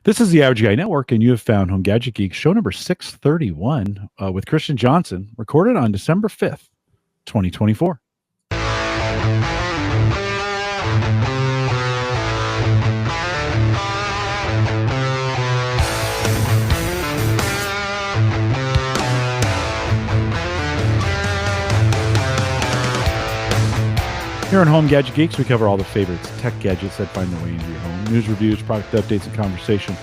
This is the Average Guy Network, and you have found Home Gadget Geeks, show number 631 with Christian Johnson, recorded on December 5th, 2024. Here on Home Gadget Geeks, we cover all the favorites, tech gadgets that find their way into your home, news, reviews, product updates, and conversation,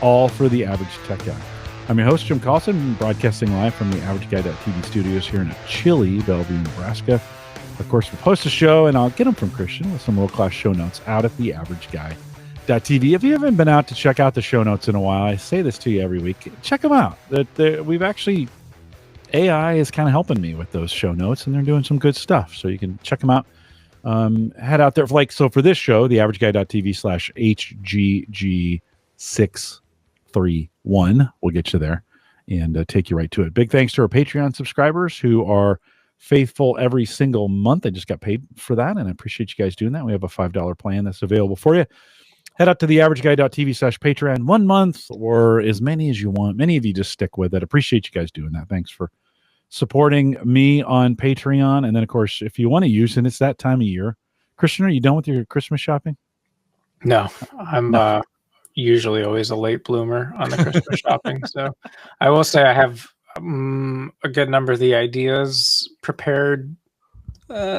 all for the average tech guy. I'm your host, Jim Collison, broadcasting live from the AverageGuy.tv studios here in chilly Bellevue, Nebraska. Of course, we post a show, and I'll get them from Christian with some world-class show notes out at the AverageGuy.tv. If you haven't been out to check out the show notes in a while, I say this to you every week, check them out. We've actually, AI is kind of helping me with those show notes, and they're doing some good stuff, so you can check them out. Head out there for this show, the AverageGuy.tv/HGG631 will get you there and take you right to it. Big thanks to our Patreon subscribers who are faithful every single month. I just got paid for that, and I appreciate you guys doing that. We have a $5 plan that's available for you. Head out to the AverageGuy.tv/Patreon 1 month or as many as you want. Many of you just stick with it. Appreciate you guys doing that. Thanks for supporting me on Patreon. And then, of course, if you want to use it, it's that time of year. Christian, are you done with your Christmas shopping? No, I'm usually always a late bloomer on the Christmas shopping. So I will say I have a good number of the ideas prepared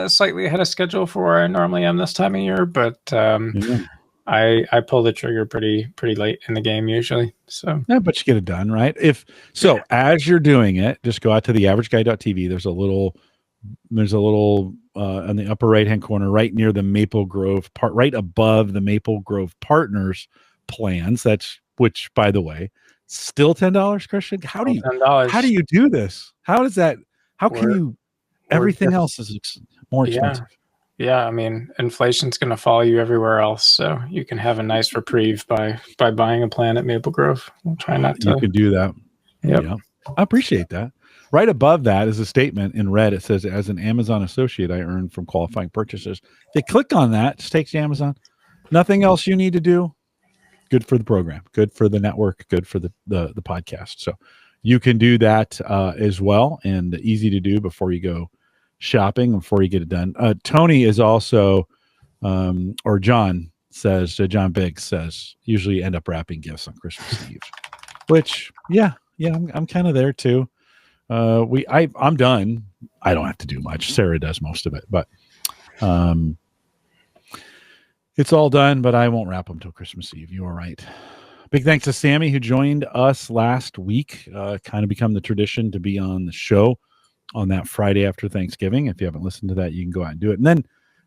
slightly ahead of schedule for where I normally am this time of year. But I pull the trigger pretty late in the game usually. So yeah, but you get it done, right? As you're doing it, just go out to the AverageGuy.tv. There's a little on the upper right hand corner, right near the Maple Grove part, right above the Maple Grove Partners plans. Which, by the way, still $10, Christian. How do you do this? How does that? How can you? Everything else is more expensive. Yeah, I mean, inflation's going to follow you everywhere else, so you can have a nice reprieve by buying a plan at Maple Grove. We'll try not to. You can do that. Yep. Yeah, I appreciate that. Right above that is a statement in red. It says, "As an Amazon associate, I earn from qualifying purchases." If they click on that, it just takes you to Amazon. Nothing else you need to do. Good for the program. Good for the network. Good for the podcast. So you can do that as well, and easy to do before you go shopping, before you get it done. Tony is also, or John says, John Biggs says, usually end up wrapping gifts on Christmas Eve, which, I'm kind of there too. I'm done. I don't have to do much. Sarah does most of it, but it's all done, but I won't wrap them till Christmas Eve. You are right. Big thanks to Sammy, who joined us last week. Kind of become the tradition to be on the show on that Friday after Thanksgiving. If you haven't listened to that, you can go out and do it. And then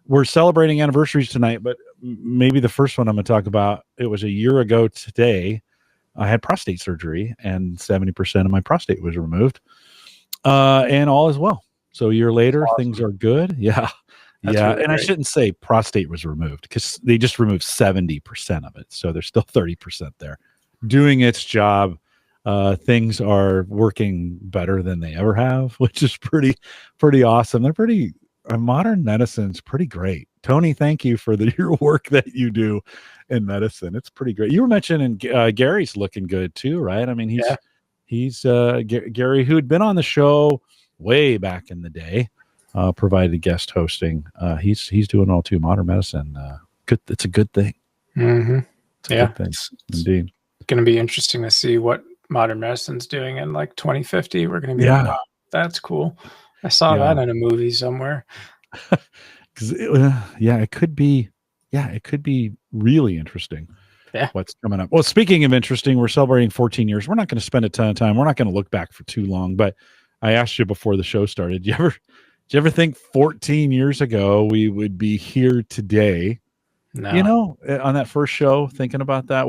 we're celebrating anniversaries tonight, but maybe the first one I'm going to talk about, it was a year ago today. I had prostate surgery, and 70% of my prostate was removed, and all is well. So a year later, awesome. Things are good. Yeah. That's really great. I shouldn't say prostate was removed because they just removed 70% of it. So there's still 30% there doing its job. Things are working better than they ever have, which is pretty awesome. They're modern medicine's pretty great. Tony, thank you for your work that you do in medicine. It's pretty great. You were mentioning Gary's looking good too, right? I mean, he's Gary, who had been on the show way back in the day, provided guest hosting. He's doing all too. Modern medicine, good. It's a good thing. Mm-hmm. Good thing. Indeed. It's going to be interesting to see what modern medicine's doing in like 2050. We're going to be like, wow, that's cool. I saw that in a movie somewhere. It could be really interesting. Yeah. What's coming up? Well, speaking of interesting, we're celebrating 14 years. We're not going to spend a ton of time. We're not going to look back for too long, but I asked you before the show started, did you ever think 14 years ago we would be here today? No. On that first show, thinking about that,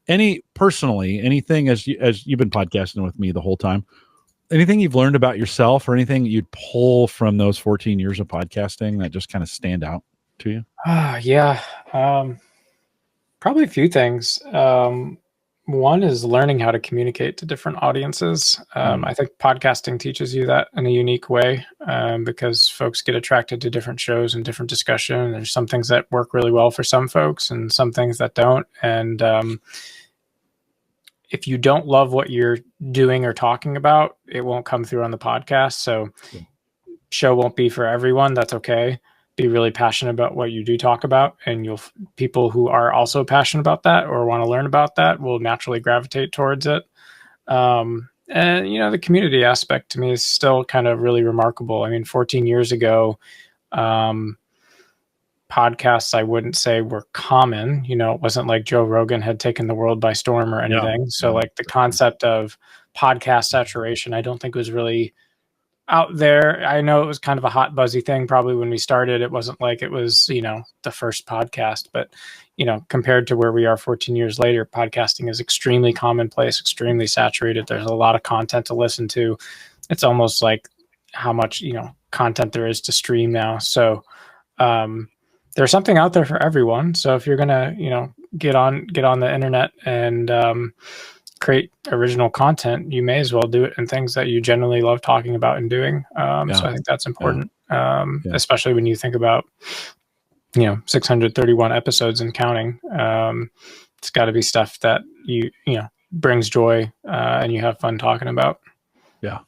anything as you've been podcasting with me the whole time, anything you've learned about yourself or anything you'd pull from those 14 years of podcasting that just kind of stand out to you? Probably a few things. One is learning how to communicate to different audiences. I think podcasting teaches you that in a unique way because folks get attracted to different shows and different discussion. There's some things that work really well for some folks and some things that don't. And if you don't love what you're doing or talking about, it won't come through on the podcast. So show won't be for everyone. That's okay. Be really passionate about what you do talk about, and people who are also passionate about that or want to learn about that will naturally gravitate towards it. And the community aspect to me is still kind of really remarkable. I mean, 14 years ago, podcasts, I wouldn't say were common. It wasn't like Joe Rogan had taken the world by storm or anything. So like the concept of podcast saturation, I don't think was really out there. I know it was kind of a hot buzzy thing probably when we started. It wasn't like it was, the first podcast, but compared to where we are 14 years later, podcasting is extremely commonplace, extremely saturated. There's a lot of content to listen to. It's almost like how much, content there is to stream now. So there's something out there for everyone. So if you're going to, get on the internet and create original content, you may as well do it in things that you generally love talking about and doing. So I think that's important, especially when you think about, 631 episodes and counting. It's got to be stuff that you brings joy and you have fun talking about. Yeah.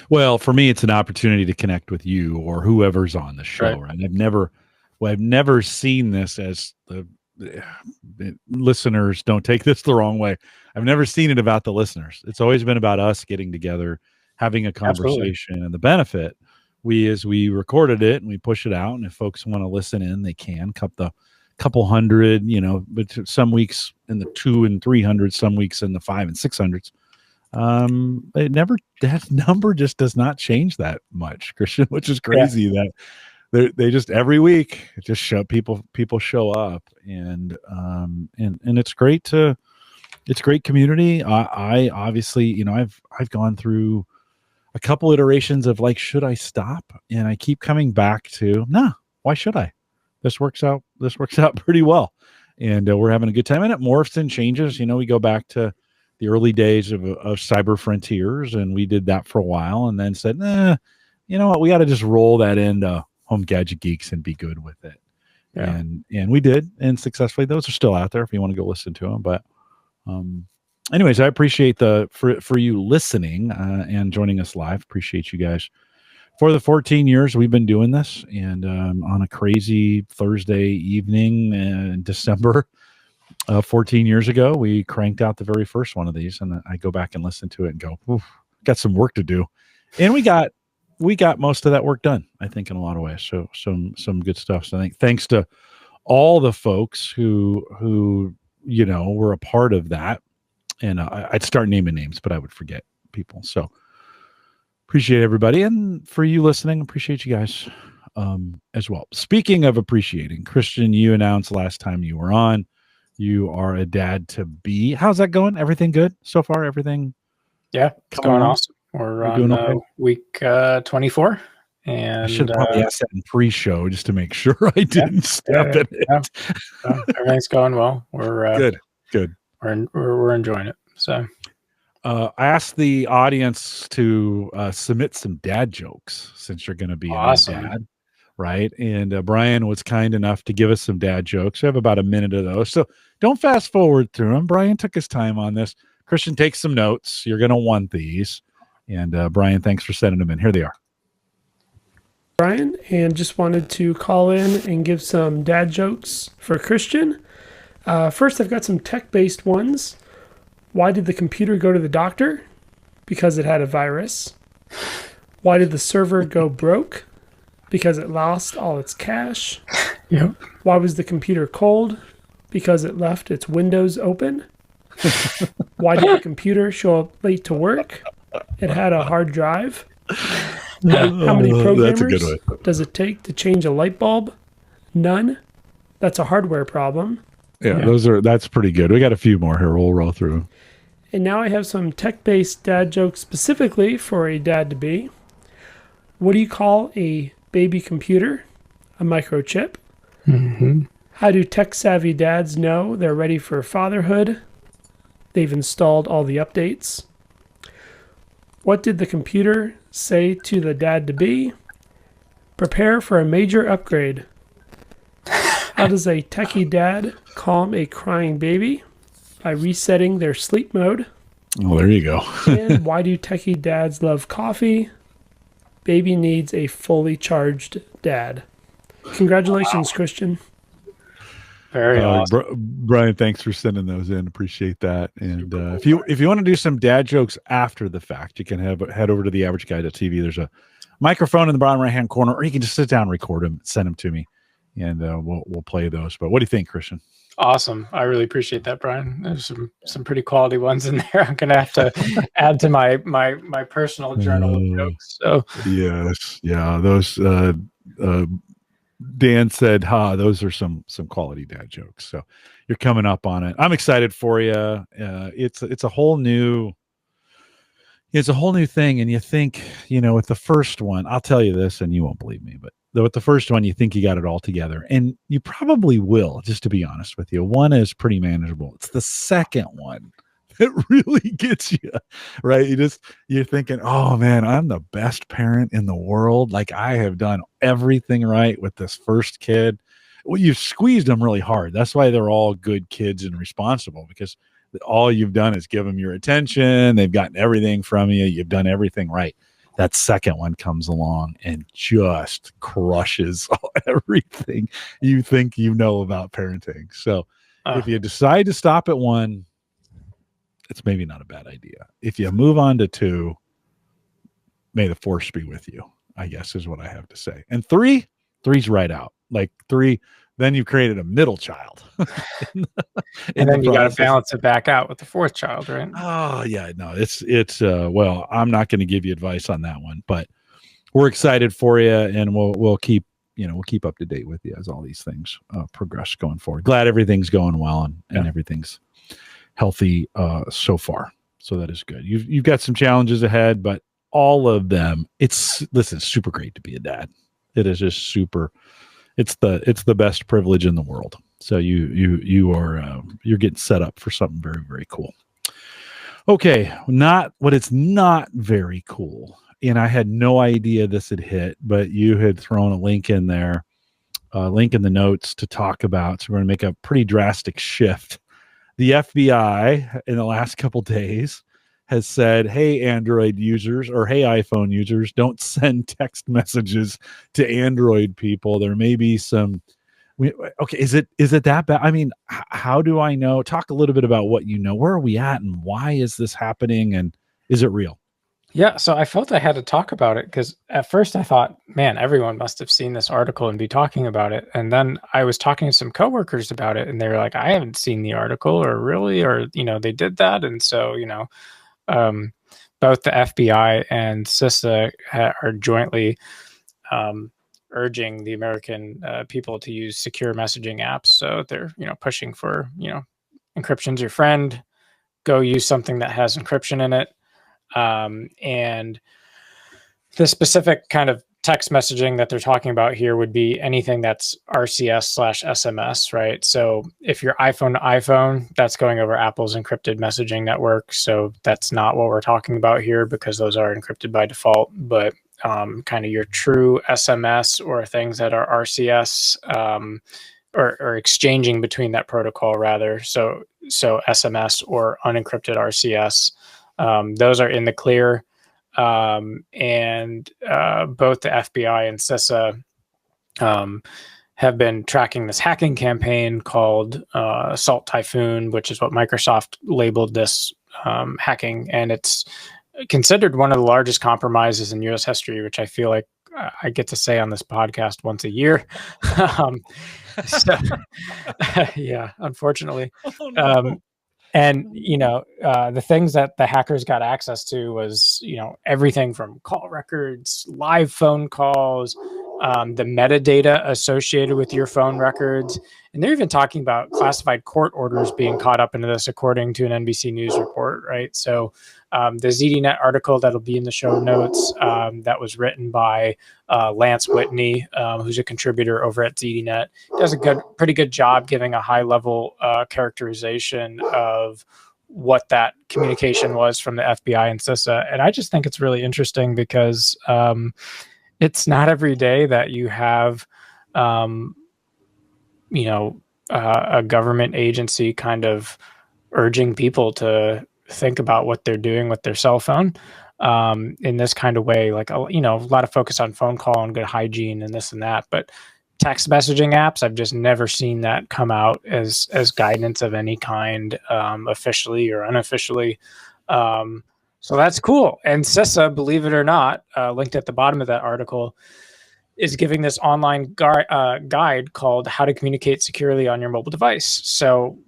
Well, for me, it's an opportunity to connect with you or whoever's on the show. Right? I've never seen this as the listeners. Don't take this the wrong way. I've never seen it about the listeners. It's always been about us getting together, having a conversation. Absolutely. And the benefit, as we recorded it and we push it out, and if folks want to listen in, they can. Couple hundred, but some weeks in the 200 and 300, some weeks in the 500 and 600s. That number just does not change that much, Christian, which is crazy. That they just every week just show people show up, and it's great community. I obviously, I've gone through a couple iterations of like, should I stop? And I keep coming back to, nah, why should I? This works out pretty well. And we're having a good time, and it morphs and changes. We go back to the early days of Cyber Frontiers, and we did that for a while, and then said, you know what, we got to just roll that into Home Gadget Geeks and be good with it. Yeah. And we did, and successfully. Those are still out there if you want to go listen to them. But anyways, I appreciate for you listening and joining us live. Appreciate you guys. For the 14 years we've been doing this, and on a crazy Thursday evening in December, 14 years ago, we cranked out the very first one of these, and I go back and listen to it and go, oof, got some work to do. And we got most of that work done, I think, in a lot of ways. So some good stuff. So I think thanks to all the folks who were a part of that. And I'd start naming names, but I would forget people. So appreciate everybody. And for you listening, appreciate you guys as well. Speaking of appreciating, Christian, you announced last time you were on, you are a dad to be. How's that going? Everything good so far? Everything? Yeah, it's going awesome. We're on week 24. And I should probably ask that in pre-show just to make sure I didn't step in it. Everything's going well. We're good. We're enjoying it. So I asked the audience to submit some dad jokes since you're going to be a dad, right? And Brian was kind enough to give us some dad jokes. We have about a minute of those, so don't fast forward through them. Brian took his time on this. Christian, take some notes. You're going to want these. And Brian, thanks for sending them in. Here they are. Brian, and just wanted to call in and give some dad jokes for Christian. First, I've got some tech-based ones. Why did the computer go to the doctor? Because it had a virus. Why did the server go broke? Because it lost all its cache. Yep. Why was the computer cold? Because it left its windows open. Why did the computer show up late to work? It had a hard drive. How many programmers does it take to change a light bulb? None. That's a hardware problem. Yeah, that's pretty good. We got a few more here. We'll roll through. And now I have some tech-based dad jokes specifically for a dad-to-be. What do you call a baby computer? A microchip. Mm-hmm. How do tech-savvy dads know they're ready for fatherhood? They've installed all the updates. What did the computer say to the dad-to-be? Prepare for a major upgrade. How does a techie dad calm a crying baby? By resetting their sleep mode. Well, there you go. And why do techie dads love coffee? Baby needs a fully charged dad. Congratulations, Christian. Very awesome. Brian, thanks for sending those in. Appreciate that. And if you want to do some dad jokes after the fact, you can head over to theaverageguy.tv. There's a microphone in the bottom right hand corner, or you can just sit down and record them, send them to me, and we'll play those. But what do you think, Christian? Awesome. I really appreciate that, Brian. There's some pretty quality ones in there. I'm gonna have to add to my personal journal of jokes. So yes, yeah, those Dan said, those are some quality dad jokes. So you're coming up on it. I'm excited for you. It's a whole new thing. And you think, with the first one, I'll tell you this and you won't believe me, but with the first one, you think you got it all together, and you probably will, just to be honest with you. One is pretty manageable. It's the second one that really gets you, right? You're thinking, oh man, I'm the best parent in the world. Like, I have done everything right with this first kid. Well, you've squeezed them really hard. That's why they're all good kids and responsible, because all you've done is give them your attention. They've gotten everything from you. You've done everything right. That second one comes along and just crushes everything you think you know about parenting. So if you decide to stop at one, it's maybe not a bad idea. If you move on to two, may the force be with you, I guess is what I have to say. And three's right out. Like three, then you've created a middle child. And then you got to balance it back out with the fourth child, right? Oh yeah, no, it's well, I'm not going to give you advice on that one, but we're excited for you, and we'll keep up to date with you as all these things progress going forward. Glad everything's going well and everything's healthy so far. So that is good. You've got some challenges ahead, but all of them, it's super great to be a dad. It is just super. It's the best privilege in the world. So you're getting set up for something very, very cool. Okay, it's not very cool. And I had no idea this had hit, but you had thrown a link in there, link in the notes to talk about. So we're going to make a pretty drastic shift. The FBI in the last couple days has said, hey, Android users or hey, iPhone users, don't send text messages to Android people. There may be some. Okay, is it that bad? I mean, how do I know? Talk a little bit about what you know. Where are we at, and why is this happening, and is it real? Yeah, so I felt I had to talk about it because at first I thought, man, everyone must have seen this article and be talking about it. And then I was talking to some coworkers about it, and they were like, I haven't seen the article, or really, or they did that. And so both the FBI and CISA are jointly urging the American people to use secure messaging apps. So they're pushing for encryption's your friend. Go use something that has encryption in it. And the specific kind of text messaging that they're talking about here would be anything that's RCS/SMS, right? So if you're iPhone to iPhone, that's going over Apple's encrypted messaging network. So that's not what we're talking about here, because those are encrypted by default. But kind of your true SMS or things that are RCS or exchanging between that protocol, rather. So SMS or unencrypted RCS. Those are in the clear, and both the FBI and CISA have been tracking this hacking campaign called Salt Typhoon, which is what Microsoft labeled this hacking, and it's considered one of the largest compromises in U.S. history, which I feel like I get to say on this podcast once a year. Yeah, unfortunately. Oh, no. And, the things that the hackers got access to was, everything from call records, live phone calls, the metadata associated with your phone records. And they're even talking about classified court orders being caught up into this, according to an NBC News report, right? So the ZDNet article that'll be in the show notes that was written by Lance Whitney, who's a contributor over at ZDNet, does a pretty good job giving a high-level characterization of what that communication was from the FBI and CISA. And I just think it's really interesting because it's not every day that you have, a government agency kind of urging people to think about what they're doing with their cell phone in this kind of way. Like, a lot of focus on phone call and good hygiene and this and that, but text messaging apps, I've just never seen that come out as guidance of any kind, officially or unofficially. So that's cool. And CISA, believe it or not, linked at the bottom of that article, is giving this online guide called How to Communicate Securely on Your Mobile Device. So,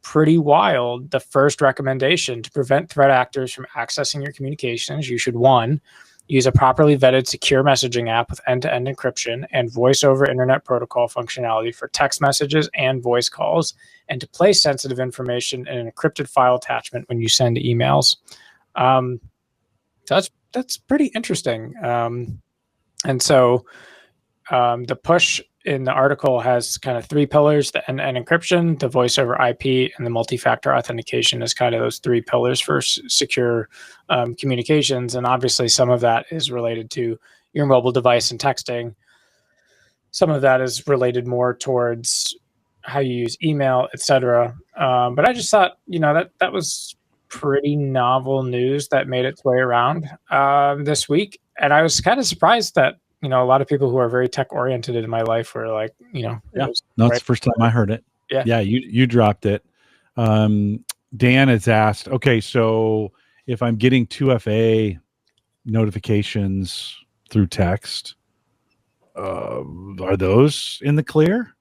pretty wild. The first recommendation: to prevent threat actors from accessing your communications, you should, 1, use a properly vetted secure messaging app with end-to-end encryption and voice over internet protocol functionality for text messages and voice calls, and to place sensitive information in an encrypted file attachment when you send emails. That's pretty interesting. And so the push in the article has kind of 3 pillars: the end-to-end encryption, the voice over IP, and the multi-factor authentication is kind of those 3 pillars for secure communications. And obviously some of that is related to your mobile device and texting. Some of that is related more towards how you use email, etc. But I just thought, that was pretty novel news that made its way around this week. And I was kind of surprised that, a lot of people who are very tech oriented in my life were like, no, it's the first time I heard it. Yeah. You dropped it. Dan has asked, okay, so if I'm getting 2FA notifications through text, are those in the clear?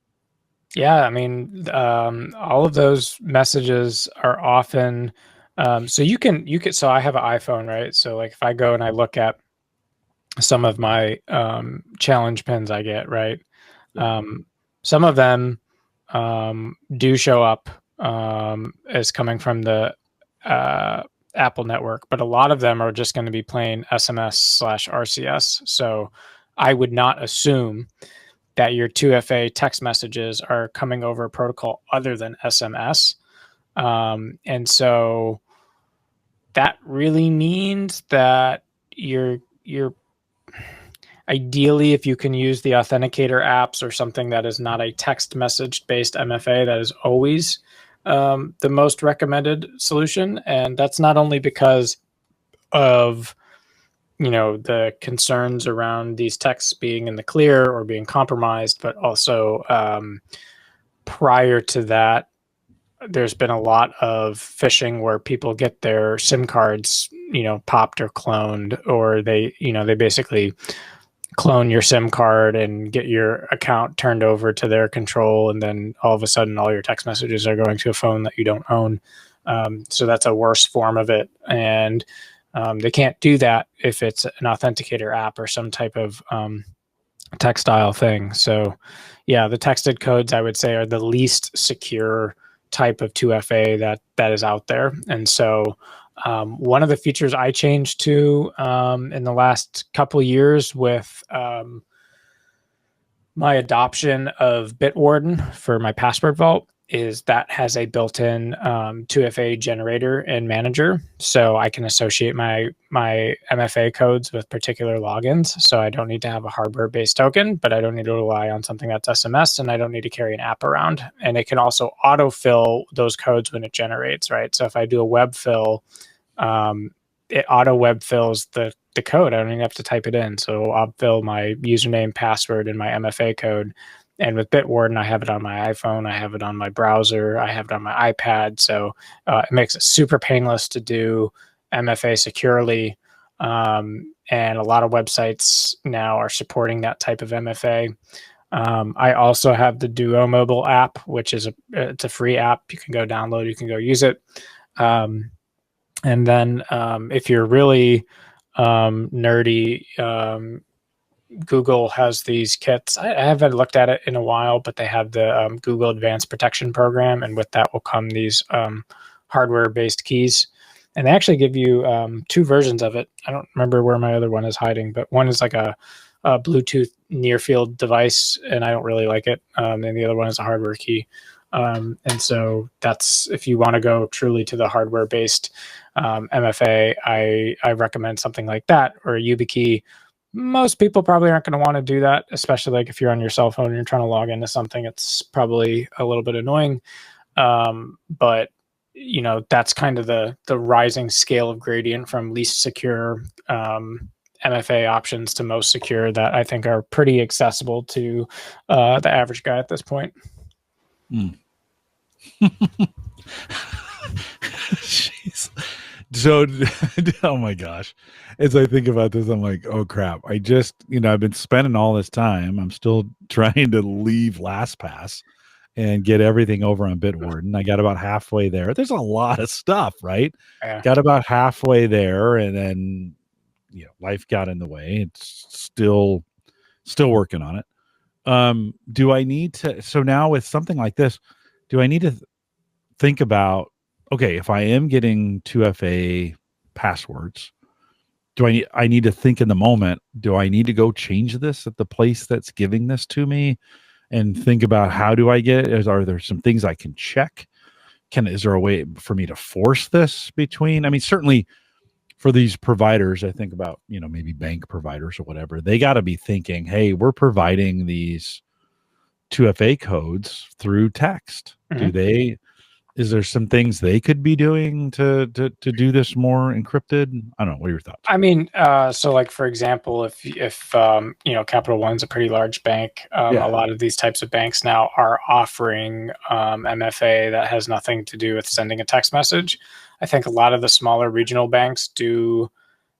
Yeah. I mean, all of those messages are often, so you can, so I have an iPhone, right? So like if I go and I look at some of my challenge pins I get, right? Some of them do show up as coming from the Apple network, but a lot of them are just going to be plain SMS/RCS. So I would not assume that your 2FA text messages are coming over a protocol other than SMS. And so that really means that you're ideally, if you can use the authenticator apps or something that is not a text message based MFA, that is always the most recommended solution. And that's not only because of the concerns around these texts being in the clear or being compromised, but also prior to that, there's been a lot of phishing where people get their SIM cards, popped or cloned, or they basically clone your SIM card and get your account turned over to their control. And then all of a sudden, all your text messages are going to a phone that you don't own. So that's a worse form of it. And they can't do that if it's an authenticator app or some type of textile thing. So yeah, the texted codes, I would say, are the least secure type of 2FA that is out there. And so one of the features I changed to in the last couple of years with my adoption of Bitwarden for my password vault is that has a built-in 2FA generator and manager. So I can associate my MFA codes with particular logins. So I don't need to have a hardware-based token, but I don't need to rely on something that's SMS, and I don't need to carry an app around. And it can also autofill those codes when it generates, right? So if I do a web fill, it auto web fills the code. I don't even have to type it in. So I'll fill my username, password, and my MFA code. And with Bitwarden, I have it on my iPhone, I have it on my browser, I have it on my iPad. So it makes it super painless to do MFA securely. And a lot of websites now are supporting that type of MFA. I also have the Duo mobile app, which is it's a free app. You can go download, you can go use it. And then if you're really nerdy, Google has these kits. I haven't looked at it in a while, but they have the Google Advanced Protection Program, and with that will come these hardware-based keys. And they actually give you 2 versions of it. I don't remember where my other one is hiding, but one is like a Bluetooth near-field device, and I don't really like it. And the other one is a hardware key. And so that's, if you want to go truly to the hardware-based MFA, I recommend something like that, or a YubiKey. Most people probably aren't going to want to do that, especially like if you're on your cell phone and you're trying to log into something. It's probably a little bit annoying. But that's kind of the rising scale of gradient from least secure MFA options to most secure that I think are pretty accessible to the average guy at this point. Jeez. So, oh my gosh. As I think about this, I'm like, oh crap. I just, I've been spending all this time. I'm still trying to leave LastPass and get everything over on Bitwarden. I got about halfway there. There's a lot of stuff, right? Yeah. Got about halfway there, and then life got in the way. It's still working on it. Do I need to? So now with something like this, do I need to think about? Okay, if I am getting 2FA passwords, I need to think in the moment, do I need to go change this at the place that's giving this to me and think about how do I get it? Are there some things I can check? Is there a way for me to force this between? I mean, certainly for these providers, I think about, maybe bank providers or whatever, they got to be thinking, hey, we're providing these 2FA codes through text. Mm-hmm. Is there some things they could be doing to do this more encrypted? I don't know. What are your thoughts? I mean, so like, for example, if Capital One's a pretty large bank, a lot of these types of banks now are offering MFA that has nothing to do with sending a text message. I think a lot of the smaller regional banks do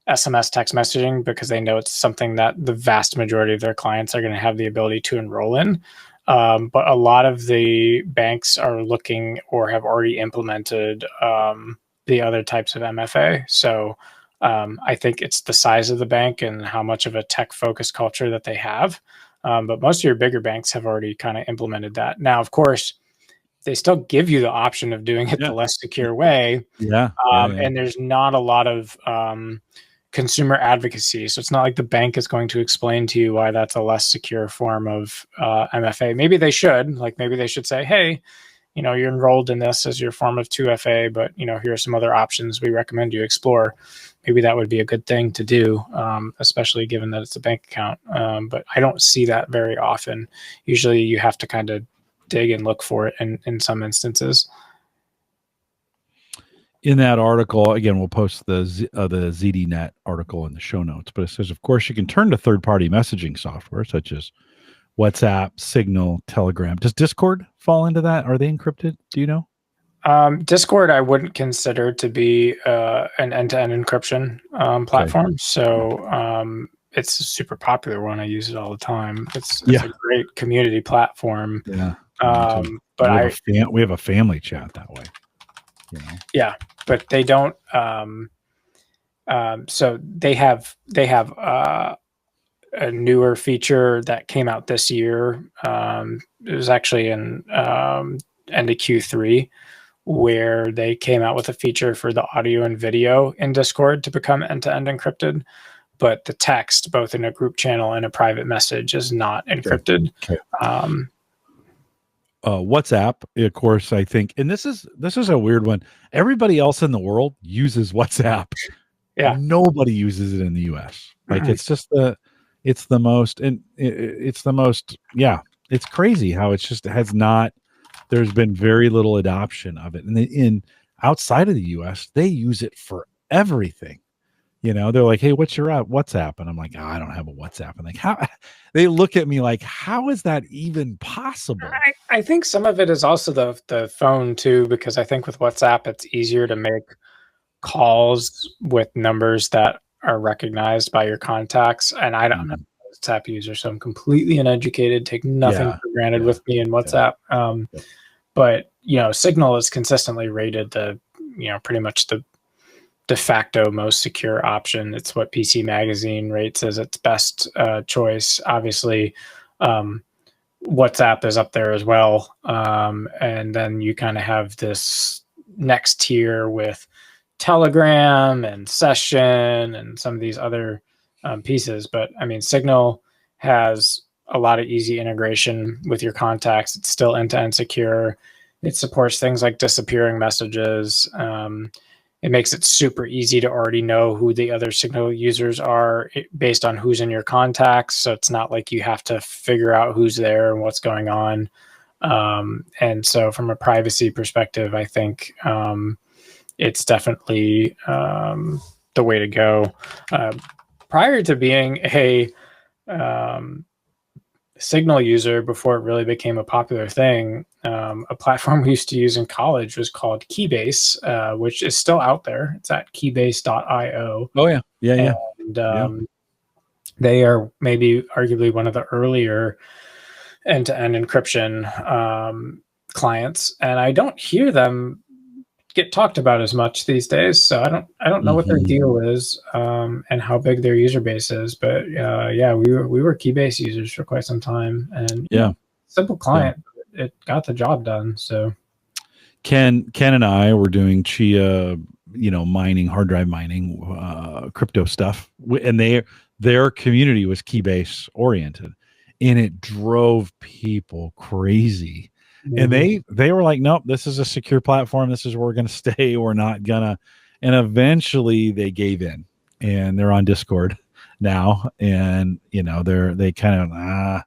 SMS text messaging because they know it's something that the vast majority of their clients are going to have the ability to enroll in. But a lot of the banks are looking or have already implemented the other types of MFA. So I think it's the size of the bank and how much of a tech-focused culture that they have. But most of your bigger banks have already kind of implemented that. Now, of course, they still give you the option of doing it the less secure way. And there's not a lot of consumer advocacy. So it's not like the bank is going to explain to you why that's a less secure form of MFA. Maybe they should. Maybe they should say, hey, you're enrolled in this as your form of 2FA, but, here are some other options we recommend you explore. Maybe that would be a good thing to do, especially given that it's a bank account. But I don't see that very often. Usually you have to kind of dig and look for it in some instances. In that article, again, we'll post the ZDNet article in the show notes, but it says, of course, you can turn to third-party messaging software such as WhatsApp, Signal, Telegram. Does Discord fall into that? Are they encrypted? Do you know? Discord, I wouldn't consider to be an end-to-end encryption platform. Okay. So it's a super popular one. I use it all the time. It's a great community platform. Yeah. But we have a family chat that way. Yeah, but they don't. So they have a newer feature that came out this year. It was actually in end of Q3, where they came out with a feature for the audio and video in Discord to become end-to-end encrypted, but the text, both in a group channel and a private message, is not encrypted. Okay. WhatsApp, of course, I think, and this is a weird one. Everybody else in the world uses WhatsApp. Yeah. Nobody uses it in the US. It's the most, it's crazy how it's just there's been very little adoption of it. And in outside of the US, they use it for everything. They're like, hey, what's your WhatsApp? And I'm like, I don't have a WhatsApp. And how they look at me like, how is that even possible? I think some of it is also the phone too, because I think with WhatsApp, it's easier to make calls with numbers that are recognized by your contacts. And I don't know WhatsApp user, so I'm completely uneducated, take nothing for granted with me in WhatsApp. But, Signal is consistently rated pretty much the de facto most secure option. It's what PC Magazine rates as its best choice. Obviously, WhatsApp is up there as well. And then you kind of have this next tier with Telegram and Session and some of these other pieces. But I mean, Signal has a lot of easy integration with your contacts. It's still end-to-end secure. It supports things like disappearing messages. It makes it super easy to already know who the other Signal users are based on who's in your contacts. So it's not like you have to figure out who's there and what's going on. And so from a privacy perspective, I think it's definitely the way to go. Prior to being a Signal user, before it really became a popular thing, a platform we used to use in college was called Keybase, which is still out there. It's at keybase.io. Oh yeah, yeah. And they are maybe arguably one of the earlier end-to-end encryption clients, and I don't hear them get talked about as much these days. So I don't know what their deal is and how big their user base is. But yeah, we were Keybase users for quite some time, and simple client, it got the job done. So Ken and I were doing Chia, mining, hard drive mining, crypto stuff, and their community was Keybase oriented, and it drove people crazy. And they were like, nope, this is a secure platform. This is where we're going to stay. We're not gonna. And eventually they gave in, and they're on Discord now. And they kind of,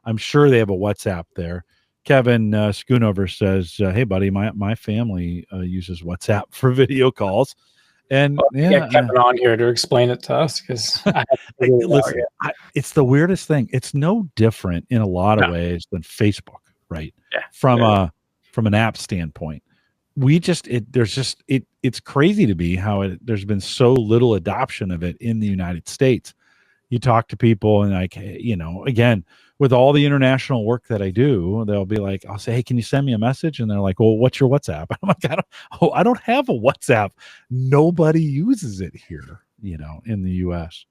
I'm sure they have a WhatsApp there. Kevin Schoonover says, hey buddy, my family uses WhatsApp for video calls. And get Kevin on here to explain it to us, because listen, it's the weirdest thing. It's no different in a lot of ways than Facebook, right? Yeah, from an app standpoint. It's crazy to me how there's been so little adoption of it in the United States. You talk to people and again, with all the international work that I do, they'll be like, I'll say, hey, can you send me a message? And they're like, well, what's your WhatsApp? I'm like, I don't have a WhatsApp. Nobody uses it here, in the US.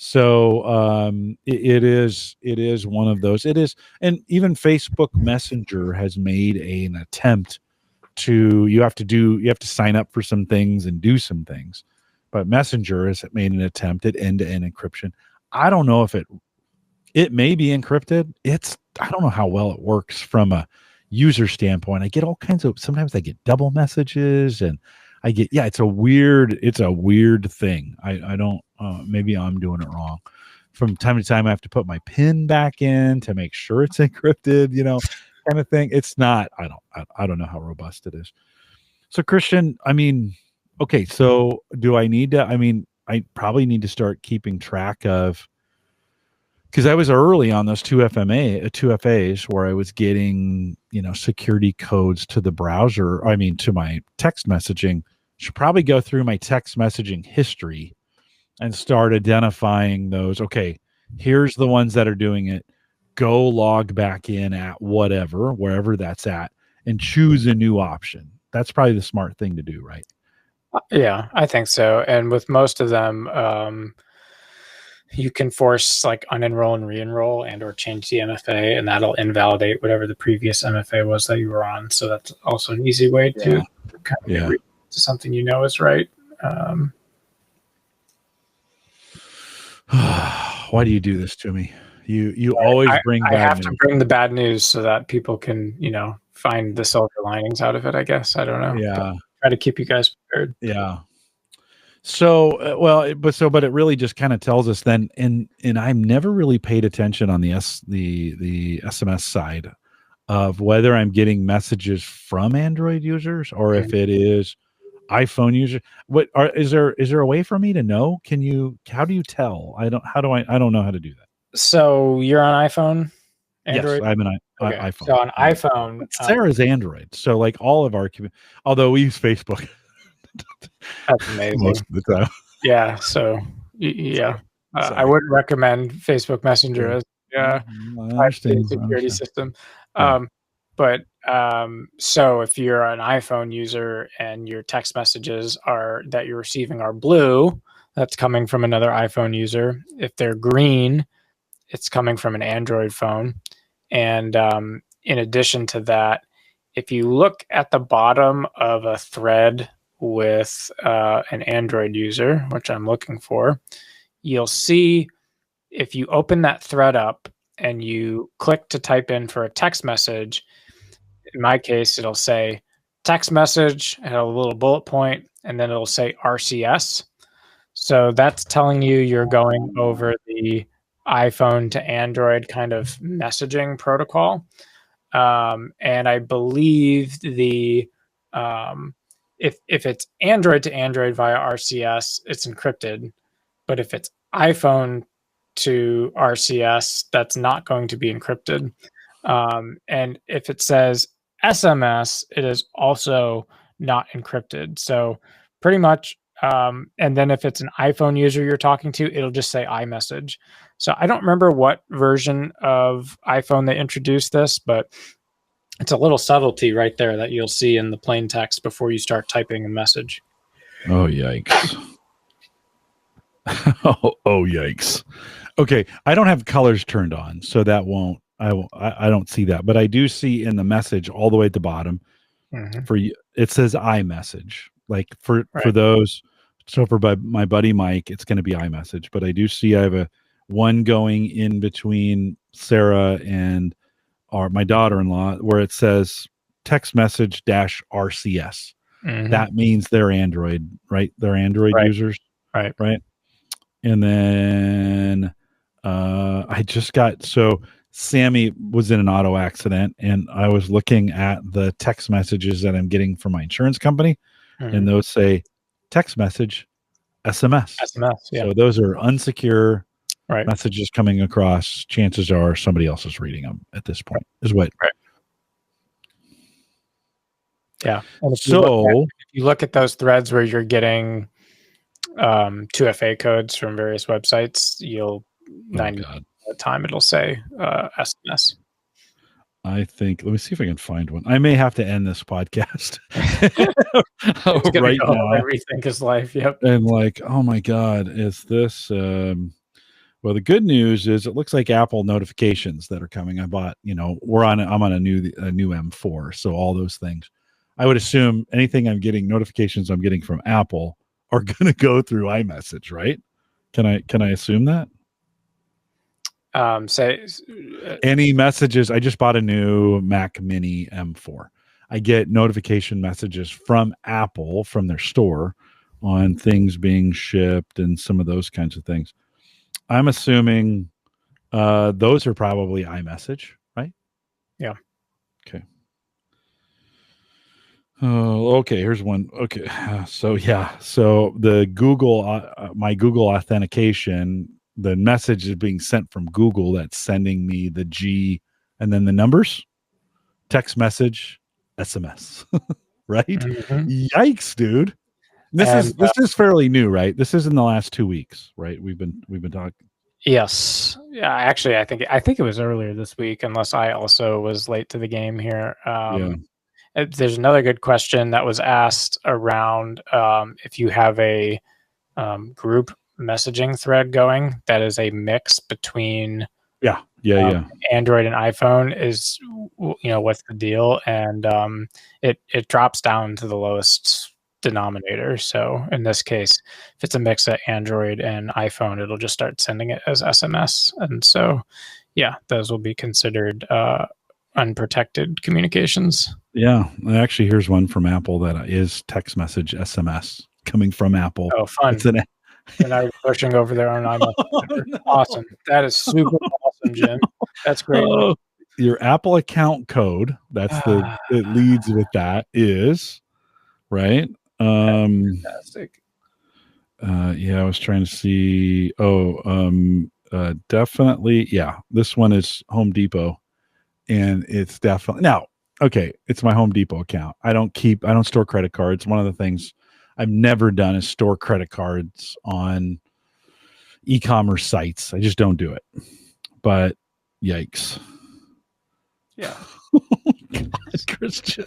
So it is one of those. It is, and even Facebook Messenger has made an attempt to. You have to sign up for some things and do some things, but Messenger has made an attempt at end-to-end encryption. I don't know if it may be encrypted. I don't know how well it works from a user standpoint. I get all kinds of. Sometimes I get double messages and. It's a weird thing. I don't, maybe I'm doing it wrong. From time to time, I have to put my PIN back in to make sure it's encrypted, kind of thing. It's not, I don't know how robust it is. So Christian, okay. So do I need to, I probably need to start keeping track of, because I was early on those 2FAs where I was getting, security codes to the browser. To my text messaging. Should probably go through my text messaging history and start identifying those. Okay, here's the ones that are doing it. Go log back in at wherever that's at, and choose a new option. That's probably the smart thing to do, right? Yeah, I think so. And with most of them, you can force like unenroll and re-enroll and or change the MFA, and that'll invalidate whatever the previous MFA was that you were on. So that's also an easy way to kind of get to something is right. Why do you do this to me? You always bring bad news. I have to bring the bad news so that people can, find the silver linings out of it, I guess. I don't know. Yeah. Try to keep you guys prepared. Yeah. So, but it really just kind of tells us then, and I've never really paid attention on the SMS side of whether I'm getting messages from Android users or if it is iPhone users. Is there a way for me to know? How do you tell? I don't know how to do that. So you're on iPhone, Android? Yes, I'm an iPhone. So on iPhone, Sarah's Android. So like all of our, although we use Facebook. That's amazing. Most of the time. Yeah. So yeah, I wouldn't recommend Facebook Messenger as security system. But so if you're an iPhone user and your text messages that you're receiving are blue, that's coming from another iPhone user. If they're green, it's coming from an Android phone. And in addition to that, if you look at the bottom of a thread with an Android user, which I'm looking for, you'll see if you open that thread up and you click to type in for a text message, in my case, it'll say text message and a little bullet point, and then it'll say RCS. So that's telling you you're going over the iPhone to Android kind of messaging protocol. And I believe the if it's Android to Android via RCS, it's encrypted. But if it's iPhone to RCS, that's not going to be encrypted. And if it says SMS, it is also not encrypted. So pretty much, and then if it's an iPhone user you're talking to, it'll just say iMessage. So I don't remember what version of iPhone they introduced this, but it's a little subtlety right there that you'll see in the plain text before you start typing a message. Oh, yikes. oh, yikes. Okay, I don't have colors turned on, so that won't. I don't see that, but I do see in the message all the way at the bottom. For you, it says iMessage. Like for those. So for my buddy Mike, it's going to be iMessage. But I do see I have a one going in between Sarah and my daughter-in-law where it says text message -RCS. That means they're Android, right? They're Android users, right? And then I just got Sammy was in an auto accident, and I was looking at the text messages that I'm getting from my insurance company, and those say text message SMS. Yeah. So those are unsecure messages coming across. Chances are somebody else is reading them at this point. Is what. Yeah. And if you look at those threads where you're getting 2FA codes from various websites, you'll 90% of the time it'll say SMS. I think, let me see if I can find one. I may have to end this podcast right now. Rethink his life. Yep. And like, oh my God, is this? Well, the good news is it looks like Apple notifications that are coming. I bought, I'm on a new M4, so all those things. I would assume anything I'm getting notifications I'm getting from Apple are going to go through iMessage, right? Can I assume that? Any messages. I just bought a new Mac Mini M4. I get notification messages from Apple from their store on things being shipped and some of those kinds of things. I'm assuming those are probably iMessage, right? Yeah. Okay. Oh, okay. Here's one. Okay. So the Google, my Google authentication, the message is being sent from Google that's sending me the G and then the numbers, text message, SMS, right? Yikes, dude. This is fairly new, right? This is in the last 2 weeks, right? We've been talking. Yes. Yeah. Actually, I think it was earlier this week, unless I also was late to the game here. There's another good question that was asked around if you have a group messaging thread going that is a mix between Android and iPhone, is what's the deal? And it drops down to the lowest denominator. So in this case, if it's a mix of Android and iPhone, it'll just start sending it as SMS. And so those will be considered unprotected communications. Yeah, actually, here's one from Apple that is text message SMS coming from Apple. Oh, fun! And I'm pushing over their own iMessage. No. Awesome! That is super awesome, Jim. That's great. Your Apple account code. That's it leads with that is right. Fantastic. I was trying to see. Definitely. Yeah, this one is Home Depot. And it's definitely it's my Home Depot account. I don't store credit cards. One of the things I've never done is store credit cards on e-commerce sites. I just don't do it. But yikes. Yeah. God, Christian.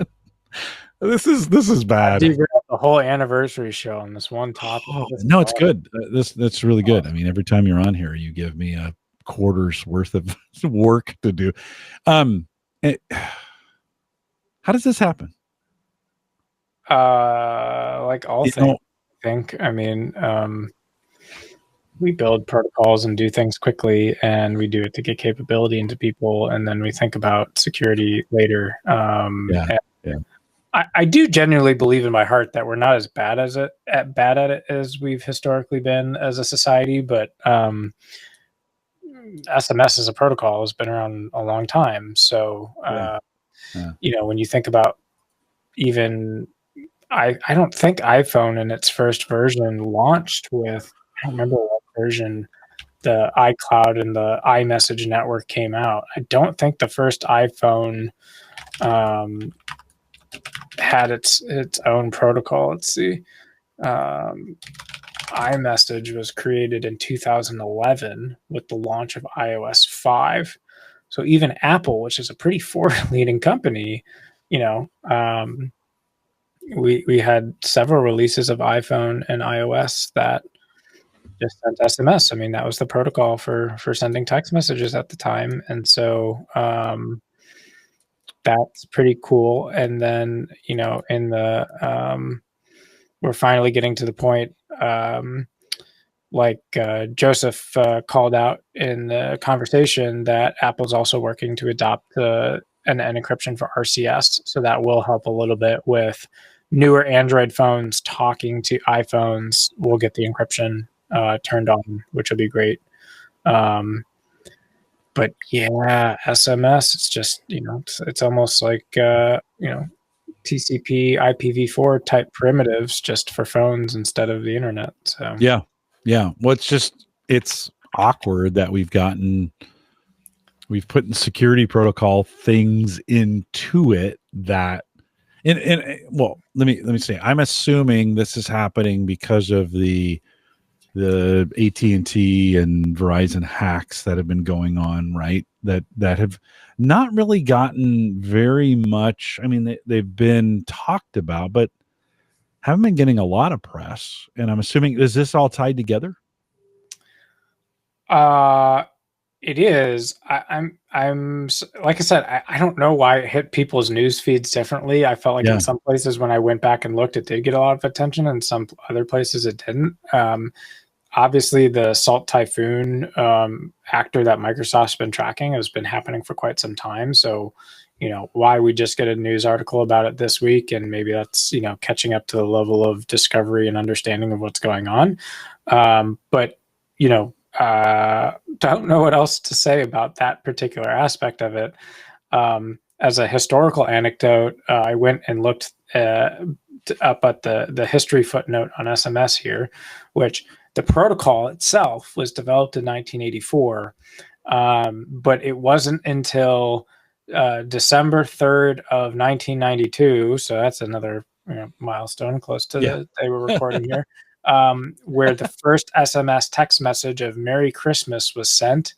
This is bad. The whole anniversary show on this one topic. No, it's good. That's really good. I mean, every time you're on here, you give me a quarter's worth of work to do. How does this happen? Like all things, I think. I mean, we build protocols and do things quickly, and we do it to get capability into people, and then we think about security later. I do genuinely believe in my heart that we're not as bad at it as we've historically been as a society, but SMS as a protocol has been around a long time. So when you think about even, I don't think iPhone in its first version launched with, I don't remember what version the iCloud and the iMessage network came out. I don't think the first iPhone had its own protocol. Let's see. iMessage was created in 2011 with the launch of iOS 5. So even Apple, which is a pretty forward-leading company, we had several releases of iPhone and iOS that just sent SMS. I mean, that was the protocol for sending text messages at the time. And so that's pretty cool. And then, in the we're finally getting to the point, Joseph called out in the conversation, that Apple's also working to adopt end-to-end encryption for RCS. So that will help a little bit with newer Android phones talking to iPhones. We'll get the encryption turned on, which will be great. But yeah, SMS, it's just, it's almost like, TCP, IPv4 type primitives just for phones instead of the internet. So yeah. Well, it's awkward that we've put in security protocol things into it that, well, let me say, I'm assuming this is happening because of the AT&T and Verizon hacks that have been going on, right? That have not really gotten very much. I mean, they've been talked about, but haven't been getting a lot of press. And I'm assuming, is this all tied together? It is. I'm like I said, I don't know why it hit people's news feeds differently. I felt like in some places when I went back and looked, it did get a lot of attention, and some other places it didn't. Obviously, the Salt Typhoon actor that Microsoft's been tracking has been happening for quite some time. So, why we just get a news article about it this week, and maybe that's, catching up to the level of discovery and understanding of what's going on. But, don't know what else to say about that particular aspect of it. As a historical anecdote, I went and looked up at the history footnote on SMS here, which the protocol itself was developed in 1984, but it wasn't until December 3rd of 1992, so that's another milestone close to the day we're recording here, where the first SMS text message of Merry Christmas was sent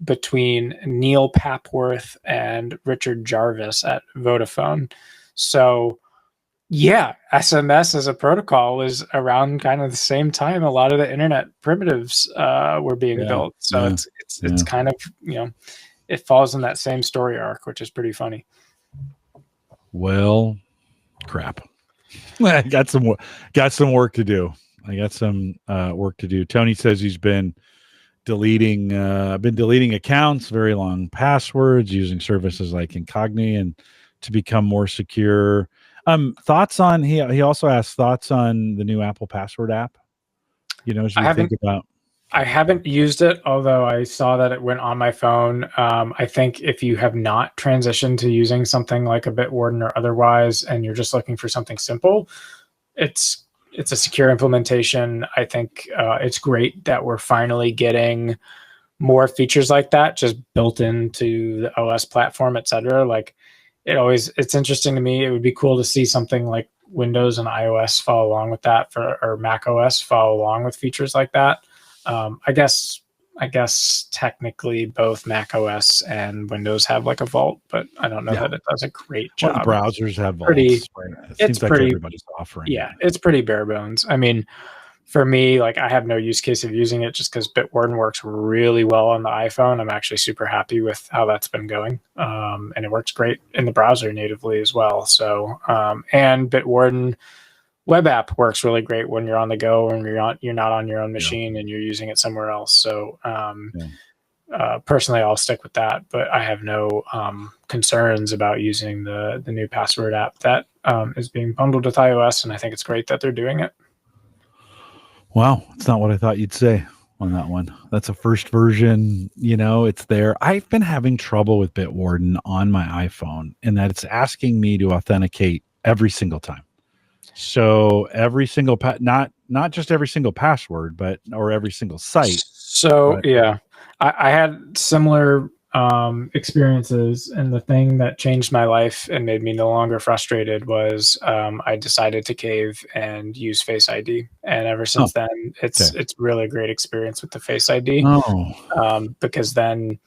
between Neil Papworth and Richard Jarvis at Vodafone. So yeah, SMS as a protocol was around kind of the same time a lot of the internet primitives were being built. So it's kind of, it falls in that same story arc, which is pretty funny. Well, crap. I got some work to do. Tony says he's been deleting accounts, very long passwords, using services like Incogni and to become more secure. Thoughts on, he also asked thoughts on the new Apple Password app. I haven't used it, although I saw that it went on my phone. I think if you have not transitioned to using something like a Bitwarden or otherwise, and you're just looking for something simple, it's a secure implementation. I think it's great that we're finally getting more features like that just built into the OS platform, etc. Like, it's interesting to me. It would be cool to see something like Windows and iOS follow along with that, or Mac OS follow along with features like that. I guess technically both Mac OS and Windows have like a vault, but I don't know that it does a great job. Well, the browsers have vaults. It seems like everybody's offering. Yeah, it's pretty bare bones. I mean, for me, like, I have no use case of using it just because Bitwarden works really well on the iPhone. I'm actually super happy with how that's been going. And it works great in the browser natively as well. So, and Bitwarden web app works really great when you're on the go and you're not on your own machine and you're using it somewhere else. So, personally, I'll stick with that, but I have no concerns about using the new password app that is being bundled with iOS. And I think it's great that they're doing it. Wow, it's not what I thought you'd say. on that one. That's a first version, it's there. I've been having trouble with Bitwarden on my iPhone in that it's asking me to authenticate every single time. So every single not just every single password, or every single site. So yeah, I had similar experiences, and the thing that changed my life and made me no longer frustrated was I decided to cave and use Face ID, and ever since then it's really a great experience with the Face ID. Because then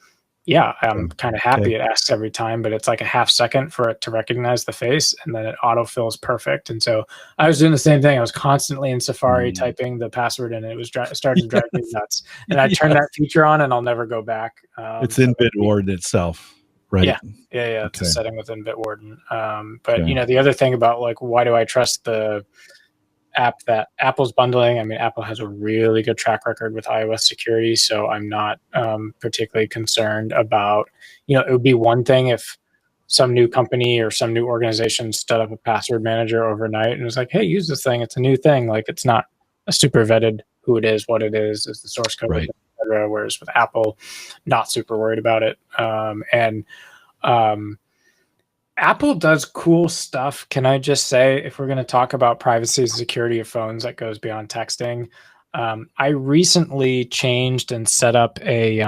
I'm kind of happy. It asks every time, but it's like a half second for it to recognize the face, and then it autofills perfect. And so I was doing the same thing. I was constantly in Safari typing the password, and it was starting to drive me nuts. And I turned that feature on, and I'll never go back. It's in Bitwarden itself, right? Yeah. It's a setting within Bitwarden. But the other thing about like, why do I trust the app that Apple's bundling? I mean, Apple has a really good track record with iOS security, so I'm not particularly concerned about, it would be one thing if some new company or some new organization stood up a password manager overnight and was like, hey, use this thing, it's a new thing. Like, it's not a super vetted who it is, what it is the source code, right, etc. Whereas with Apple, not super worried about it. Apple does cool stuff. Can I just say, if we're going to talk about privacy and security of phones that goes beyond texting, I recently changed and set up a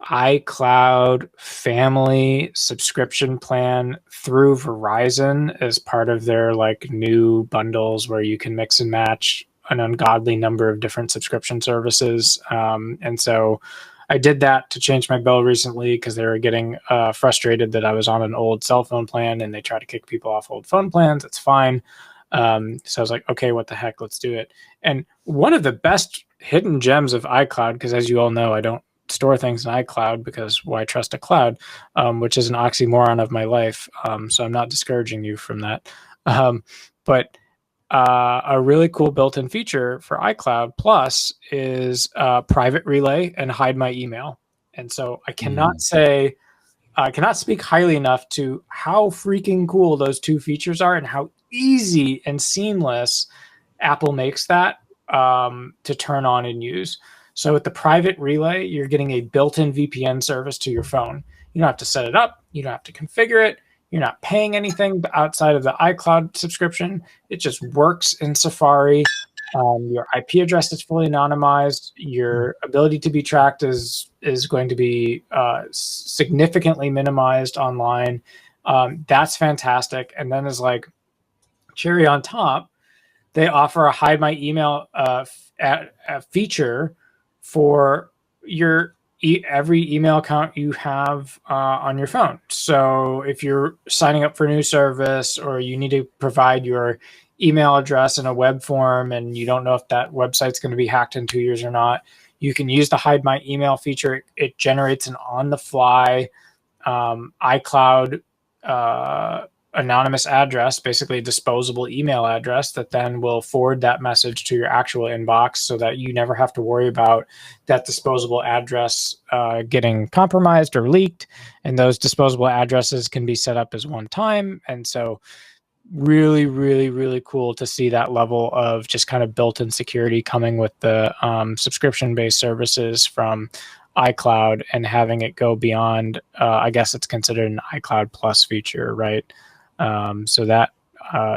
iCloud family subscription plan through Verizon as part of their like new bundles where you can mix and match an ungodly number of different subscription services. And so I did that to change my bill recently because they were getting frustrated that I was on an old cell phone plan and they try to kick people off old phone plans. It's fine. So I was like, okay, what the heck, let's do it. And one of the best hidden gems of iCloud, because as you all know, I don't store things in iCloud because why trust a cloud, which is an oxymoron of my life. So I'm not discouraging you from that. But a really cool built-in feature for iCloud Plus is private relay and hide my email. And so I cannot speak highly enough to how freaking cool those two features are and how easy and seamless Apple makes that to turn on and use. So with the private relay, you're getting a built-in VPN service to your phone. You don't have to set it up. You don't have to configure it. You're not paying anything outside of the iCloud subscription. It just works in Safari. Your IP address is fully anonymized. Your ability to be tracked is going to be significantly minimized online. That's fantastic. And then as like cherry on top, they offer a hide my email feature for your every email account you have on your phone. So if you're signing up for a new service or you need to provide your email address in a web form and you don't know if that website's going to be hacked in 2 years or not, you can use the hide my email feature. It generates an on-the-fly iCloud anonymous address, basically a disposable email address that then will forward that message to your actual inbox so that you never have to worry about that disposable address getting compromised or leaked. And those disposable addresses can be set up as one time. And so really, really, really cool to see that level of just kind of built-in security coming with the subscription-based services from iCloud and having it go beyond, I guess it's considered an iCloud Plus feature, right? So that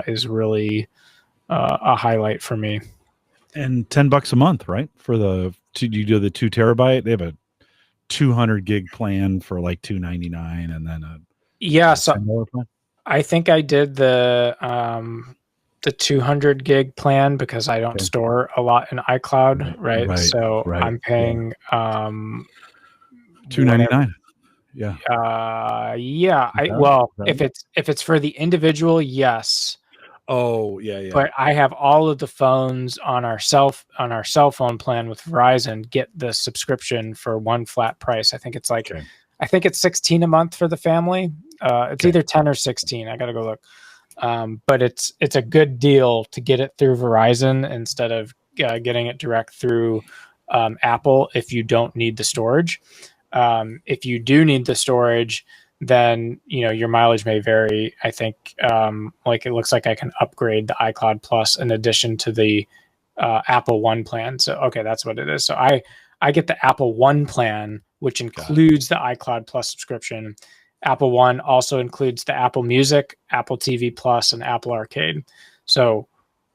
is really a highlight for me. And $10 a month, right? For you do the 2 terabyte. They have a 200 gig plan for like $299, and then so I think I did the 200 gig plan because I don't store a lot in iCloud, right? So I'm paying $299. If it's for the individual, yes. Oh, yeah. But I have all of the phones on our cell phone plan with Verizon get the subscription for one flat price. I think it's like I think it's $16 a month for the family. It's either 10 or 16. I got to go look. But it's a good deal to get it through Verizon instead of getting it direct through Apple if you don't need the storage. If you do need the storage, then your mileage may vary. I think like it looks like I can upgrade the iCloud Plus in addition to the Apple One plan. So, okay, that's what it is. So I get the Apple One plan, which includes the iCloud Plus subscription. Apple One also includes the Apple Music, Apple TV Plus, and Apple Arcade. So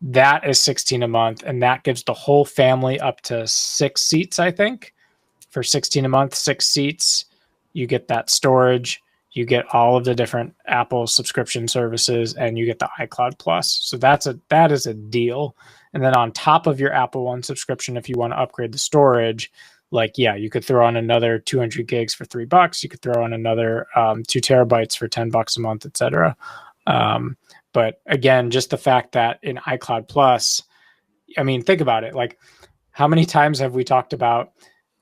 that is $16 a month, and that gives the whole family up to 6 seats, I think. For $16 a month, 6 seats, you get that storage, you get all of the different Apple subscription services, and you get the iCloud Plus. So that is a deal. And then on top of your Apple One subscription, if you want to upgrade the storage, like, yeah, you could throw on another 200 gigs for $3. You could throw on another 2 terabytes for $10 a month, etc. But again, just the fact that in iCloud Plus, I mean, think about it. Like, how many times have we talked about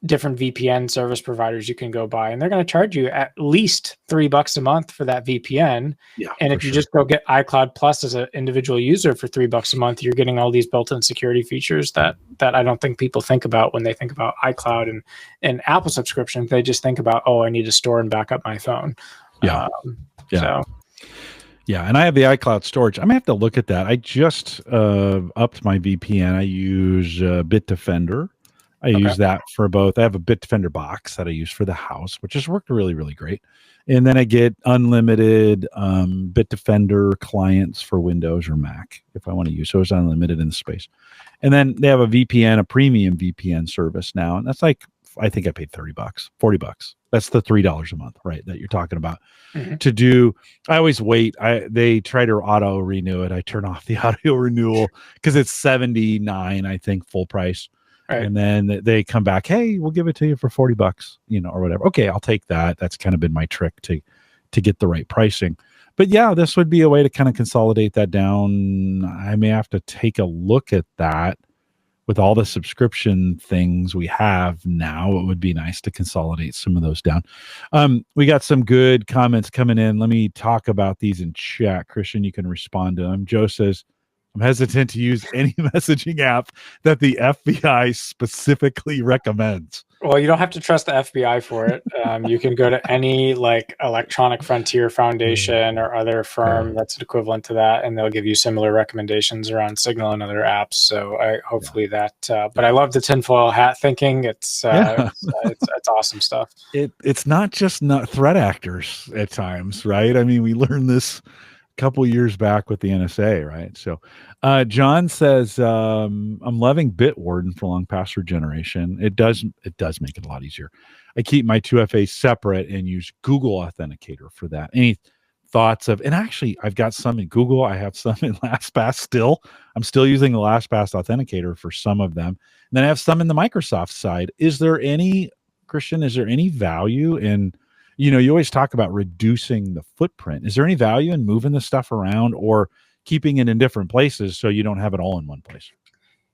different VPN service providers you can go buy, and they're going to charge you at least $3 a month for that VPN. Yeah, and if you just go get iCloud Plus as an individual user for $3 a month, you're getting all these built-in security features that I don't think people think about when they think about iCloud and Apple subscription. They just think about, oh, I need to store and back up my phone. Yeah. So. Yeah, and I have the iCloud storage. I'm going to have to look at that. I just upped my VPN. I use Bitdefender. I use that for both. I have a Bitdefender box that I use for the house, which has worked really, really great. And then I get unlimited Bitdefender clients for Windows or Mac if I want to use. So it's unlimited in the space. And then they have a VPN, a premium VPN service now. And that's like, I think I paid $30, $40. That's the $3 a month, right? That you're talking about to do. I always wait. They try to auto renew it. I turn off the auto renewal because it's $79, I think, full price. Right. And then they come back, hey, we'll give it to you for $40, or whatever. Okay, I'll take that. That's kind of been my trick to get the right pricing. But yeah, this would be a way to kind of consolidate that down. I may have to take a look at that with all the subscription things we have now. It would be nice to consolidate some of those down. We got some good comments coming in. Let me talk about these in chat. Christian, you can respond to them. Joe says, I'm hesitant to use any messaging app that the FBI specifically recommends. Well, you don't have to trust the FBI for it. You can go to any like Electronic Frontier Foundation or other firm that's equivalent to that, and they'll give you similar recommendations around Signal and other apps. So hopefully that. But I love the tinfoil hat thinking. It's awesome stuff. It's not just threat actors at times, right? I mean, we learned this couple years back with the NSA, right? So John says, I'm loving Bitwarden for long password generation. It does make it a lot easier. I keep my 2FA separate and use Google Authenticator for that. Any thoughts of, and actually I've got some in Google, I have some in LastPass still. I'm still using the LastPass Authenticator for some of them. And then I have some in the Microsoft side. Is there any value in, you always talk about reducing the footprint. Is there any value in moving the stuff around or keeping it in different places so you don't have it all in one place?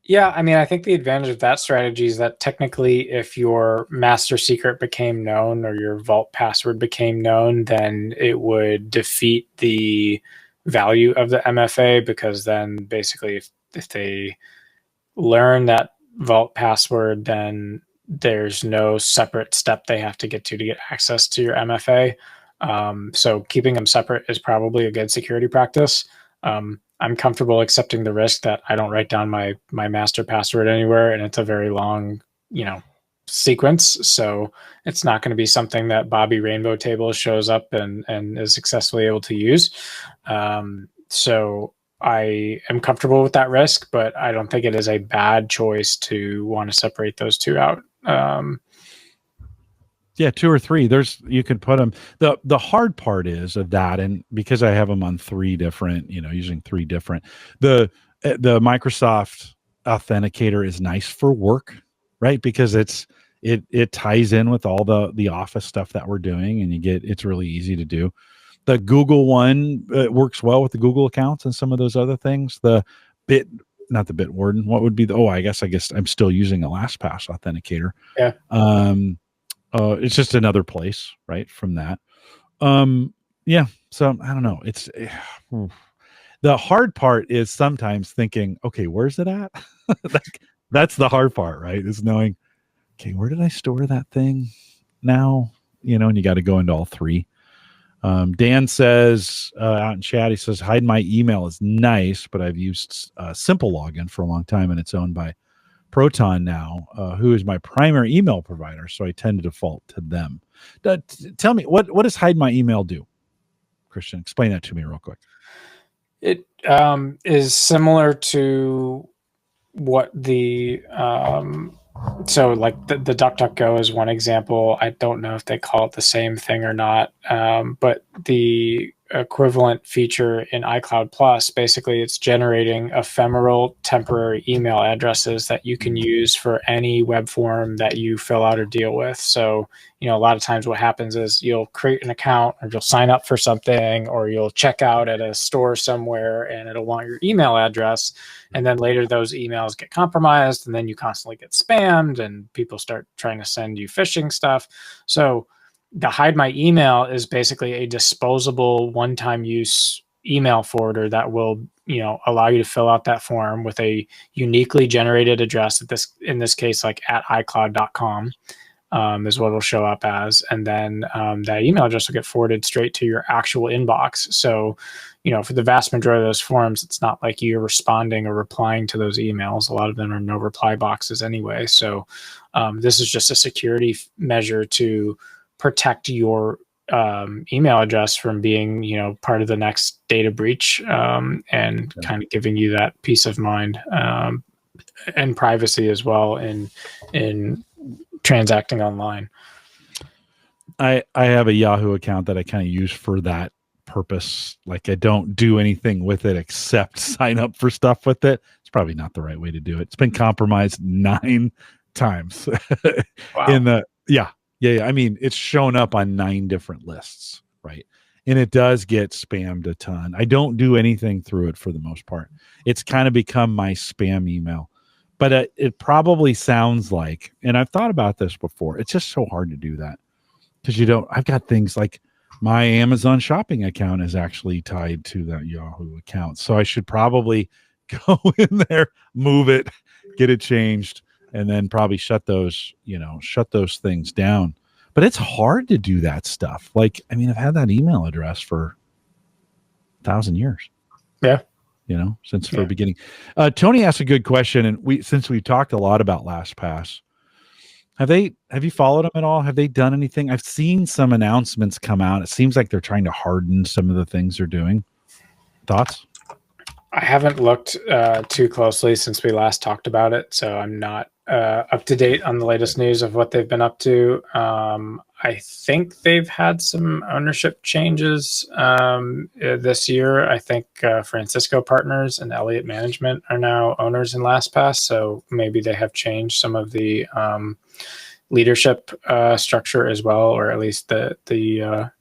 Yeah, I mean, I think the advantage of that strategy is that technically if your master secret became known or your vault password became known, then it would defeat the value of the MFA, because then basically if they learn that vault password, then there's no separate step they have to get access to your MFA. So keeping them separate is probably a good security practice. I'm comfortable accepting the risk that I don't write down my master password anywhere, and it's a very long, sequence. So it's not going to be something that Bobby Rainbow Table shows up and is successfully able to use. So I am comfortable with that risk, but I don't think it is a bad choice to want to separate those two out. Yeah, 2 or 3. You can put them. The hard part is of that, and because I have them on 3 different, using 3 different. The Microsoft Authenticator is nice for work, right? Because it ties in with all the Office stuff that we're doing, and it's really easy to do. The Google one works well with the Google accounts and some of those other things. Not the Bitwarden. What would be I guess I'm still using a LastPass Authenticator. Yeah. It's just another place, right, from that. Yeah. So I don't know. It's the hard part is sometimes thinking, okay, where's it at? That's the hard part, right? Is knowing, okay, where did I store that thing now? And you got to go into all 3. Dan says out in chat, he says, hide my email is nice, but I've used Simple Login for a long time, and it's owned by Proton now, who is my primary email provider, so I tend to default to them. Tell me, what does hide my email do? Christian, explain that to me real quick. It is similar to what the so like the DuckDuckGo is one example. I don't know if they call it the same thing or not, but the equivalent feature in iCloud Plus, basically it's generating ephemeral temporary email addresses that you can use for any web form that you fill out or deal with. So, you know, a lot of times what happens is you'll create an account or you'll sign up for something or you'll check out at a store somewhere and it'll want your email address. And then later those emails get compromised and then you constantly get spammed and people start trying to send you phishing stuff. So the hide my email is basically a disposable one-time use email forwarder that will, you know, allow you to fill out that form with a uniquely generated address in this case, like at iCloud.com is what it'll show up as. And then that email address will get forwarded straight to your actual inbox. So, you know, for the vast majority of those forms, it's not like you're responding or replying to those emails. A lot of them are no reply boxes anyway. So this is just a security measure to protect your email address from being, you know, part of the next data breach and kind of giving you that peace of mind and privacy as well in transacting online. I have a Yahoo account that I kind of use for that purpose. Like I don't do anything with it except sign up for stuff with it. It's probably not the right way to do it. It's been compromised 9 times. Wow. Yeah. I mean, it's shown up on 9 different lists, right? And it does get spammed a ton. I don't do anything through it for the most part. It's kind of become my spam email. But it probably sounds like, and I've thought about this before, it's just so hard to do that. Because I've got things like my Amazon shopping account is actually tied to that Yahoo account. So I should probably go in there, move it, get it changed, and then probably shut those things down. But it's hard to do that stuff. Like, I mean, I've had that email address for 1,000 years. Yeah. You know, since the beginning. Tony asked a good question, and since we've talked a lot about LastPass, have you followed them at all? Have they done anything? I've seen some announcements come out. It seems like they're trying to harden some of the things they're doing. Thoughts? I haven't looked too closely since we last talked about it, so I'm not up to date on the latest news of what they've been up to. I think they've had some ownership changes this year. I think Francisco Partners and Elliott Management are now owners in LastPass, so maybe they have changed some of the leadership structure as well, or at least the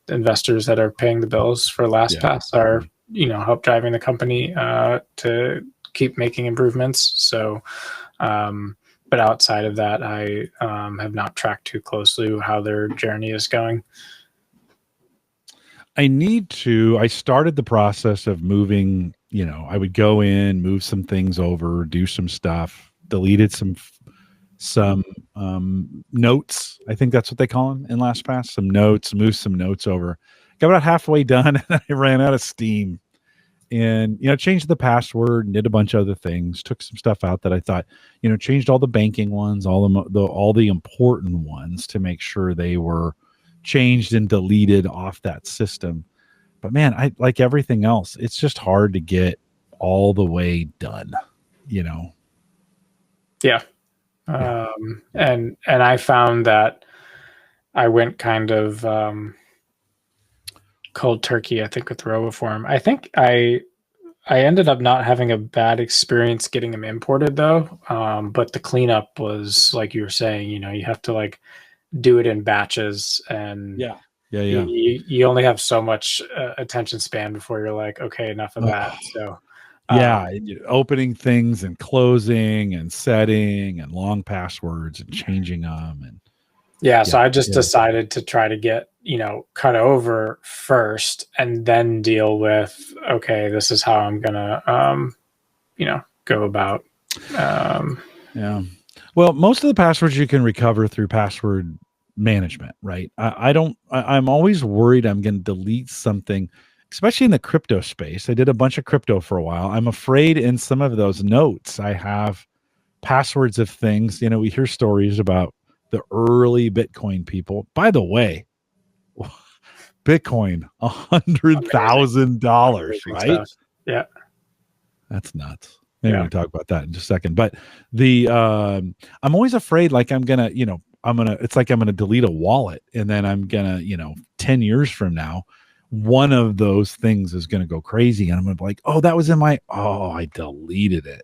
investors that are paying the bills for LastPass are, you know, help driving the company to keep making improvements. So, but outside of that, I have not tracked too closely how their journey is going. I started the process of moving, you know, I would go in, move some things over, do some stuff, deleted some notes. I think that's what they call them in LastPass. Some notes, moved some notes over. Got about halfway done and I ran out of steam. And, you know, changed the password and did a bunch of other things, took some stuff out that I thought, you know, changed all the banking ones, all the important ones to make sure they were changed and deleted off that system. But man, I like everything else. It's just hard to get all the way done, you know? Yeah. And I found that I went kind of, cold turkey, I think, with RoboForm. I think I ended up not having a bad experience getting them imported though. But the cleanup was, like you were saying, you know, you have to like do it in batches, and you only have so much attention span before you're like, okay, enough of that. So opening things and closing and setting and long passwords and changing them and so I just decided to try to get, you know, cut over first and then deal with, okay, this is how I'm gonna you know, go about well, most of the passwords you can recover through password management, right? I'm always worried I'm going to delete something, especially in the crypto space. I did a bunch of crypto for a while. I'm afraid in some of those notes, I have passwords of things. You know, we hear stories about the early Bitcoin people. By the way, Bitcoin, $100,000, right? Stuff. Yeah. That's nuts. Maybe we can talk about that in just a second. But the I'm always afraid, like I'm gonna, it's like I'm gonna delete a wallet, and then I'm gonna, 10 years from now, one of those things is gonna go crazy, and I'm gonna be like, oh, that was in my, I deleted it,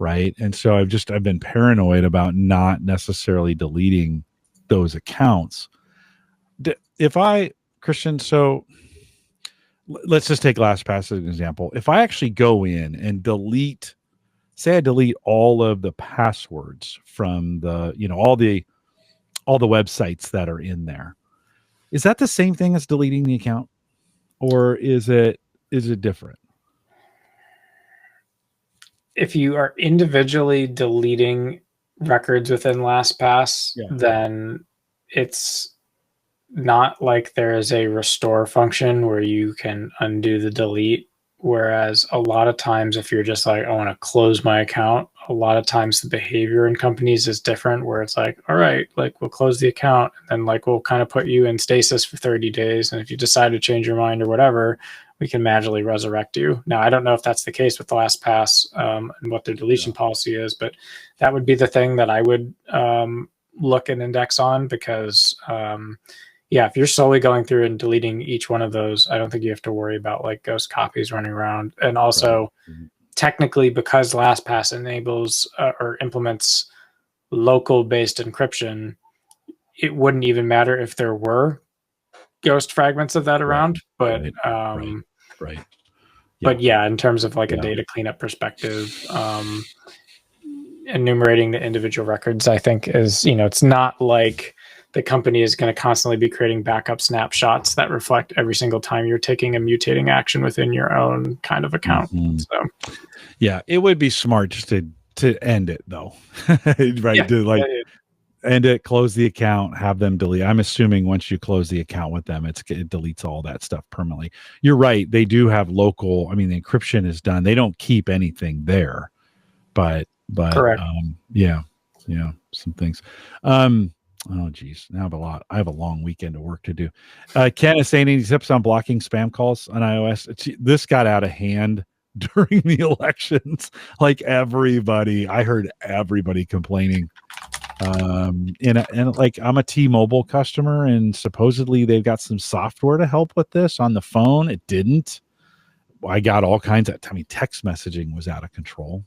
right? And so I've been paranoid about not necessarily deleting those accounts. If I, Christian, so let's just take LastPass as an example. If I actually go in and delete, say I delete all of the passwords from the, all the websites that are in there, is that the same thing as deleting the account, or is it different? If you are individually deleting records within LastPass, then it's not like there is a restore function where you can undo the delete. Whereas a lot of times, if you're just like, I want to close my account, a lot of times the behavior in companies is different, where it's like, all right, like we'll close the account, and then like we'll kind of put you in stasis for 30 days. And if you decide to change your mind or whatever, we can magically resurrect you. Now, I don't know if that's the case with LastPass and what their deletion policy is, but that would be the thing that I would look and index on, because if you're slowly going through and deleting each one of those, I don't think you have to worry about like ghost copies running around. And also, technically, because LastPass enables or implements local-based encryption, it wouldn't even matter if there were ghost fragments of that around. But but in terms of like a data cleanup perspective, enumerating the individual records, I think is, it's not like the company is going to constantly be creating backup snapshots that reflect every single time you're taking a mutating action within your own kind of account. So, it would be smart just to end it though, right? End it, close the account, have them delete. I'm assuming once you close the account with them, it deletes all that stuff permanently. You're right. They do have local. I mean, the encryption is done. They don't keep anything there, but correct. Some things. Oh geez, now I have a long weekend of work to do. Ken is saying any tips on blocking spam calls on iOS? This got out of hand during the elections. Like I heard everybody complaining. And like I'm a T-Mobile customer, and supposedly they've got some software to help with this on the phone. It didn't. I got all kinds of. I mean, text messaging was out of control.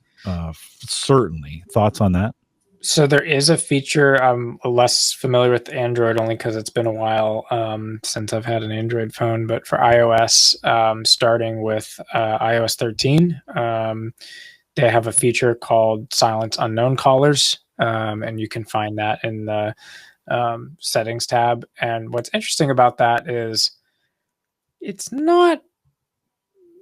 Certainly, thoughts on that? So there is a feature. I'm less familiar with Android only because it's been a while since I've had an Android phone. But for iOS, starting with iOS 13, they have a feature called Silence Unknown Callers, and you can find that in the settings tab. And what's interesting about that is it's not